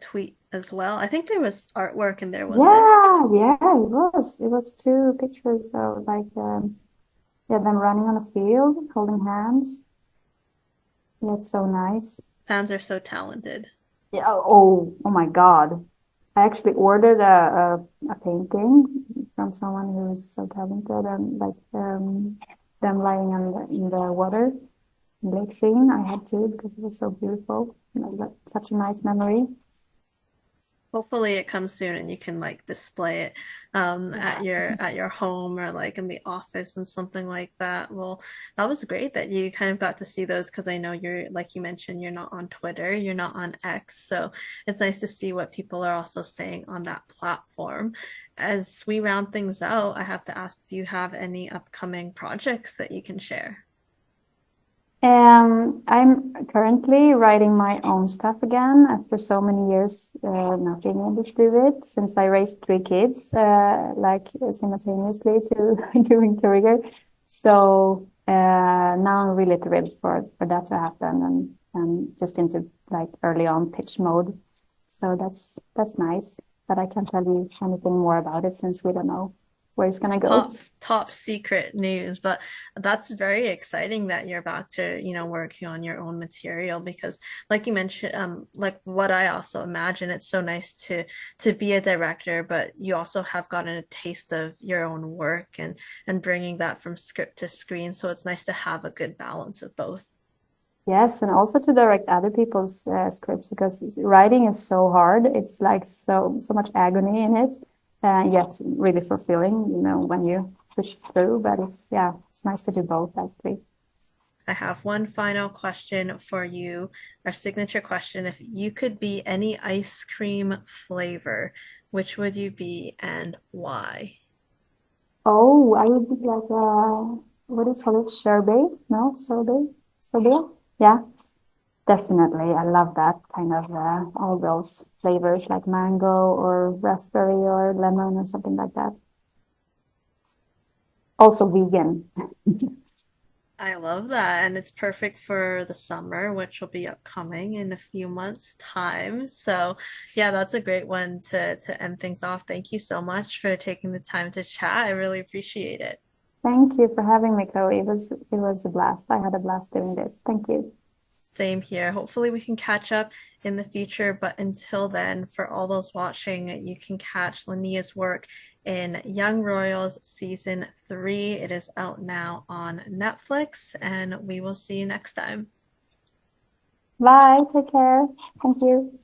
tweet as well. I think there was artwork in there, was there? Yeah, yeah, it was. It was two pictures of like yeah, them running on a field, holding hands. Yeah, it's so nice. Fans are so talented. Yeah. Oh my God. I actually ordered a painting from someone who is so talented and like them lying in the water, lake scene. I had to because it was so beautiful. Like, such a nice memory. Hopefully it comes soon and you can like display it Yeah. at your home or like in the office and something like that. Well, that was great that you kind of got to see those because I know you're like you mentioned, you're not on Twitter, you're not on X. So it's nice to see what people are also saying on that platform. As we round things out, I have to ask, do you have any upcoming projects that you can share? I'm currently writing my own stuff again after so many years not being able to do it since I raised three kids like simultaneously to doing career. So now I'm really thrilled for that to happen and just into like early on pitch mode. So that's nice, but I can't tell you anything more about it since we don't know where it's gonna go. Top secret news, but that's very exciting that you're back to, you know, working on your own material because like you mentioned, like what I also imagine, it's so nice to be a director, but you also have gotten a taste of your own work and bringing that from script to screen. So it's nice to have a good balance of both. Yes, and also to direct other people's scripts because writing is so hard. It's like so much agony in it, yet really fulfilling, you know, when you push through. But it's yeah, it's nice to do both actually. I have one final question for you, our signature question. If you could be any ice cream flavor, which would you be and why? Oh, I would be like what do you call it? Sorbet? No, sorbet? Sorbet? Yeah, definitely. I love that kind of all those flavors like mango or raspberry or lemon or something like that. Also vegan. I love that. And it's perfect for the summer, which will be upcoming in a few months' time. So, yeah, that's a great one to end things off. Thank you so much for taking the time to chat. I really appreciate it. Thank you for having me, Chloe. It was a blast. I had a blast doing this. Thank you. Same here. Hopefully, we can catch up in the future. But until then, for all those watching, you can catch Linnea's work in Young Royals season 3. It is out now on Netflix, and we will see you next time. Bye. Take care. Thank you.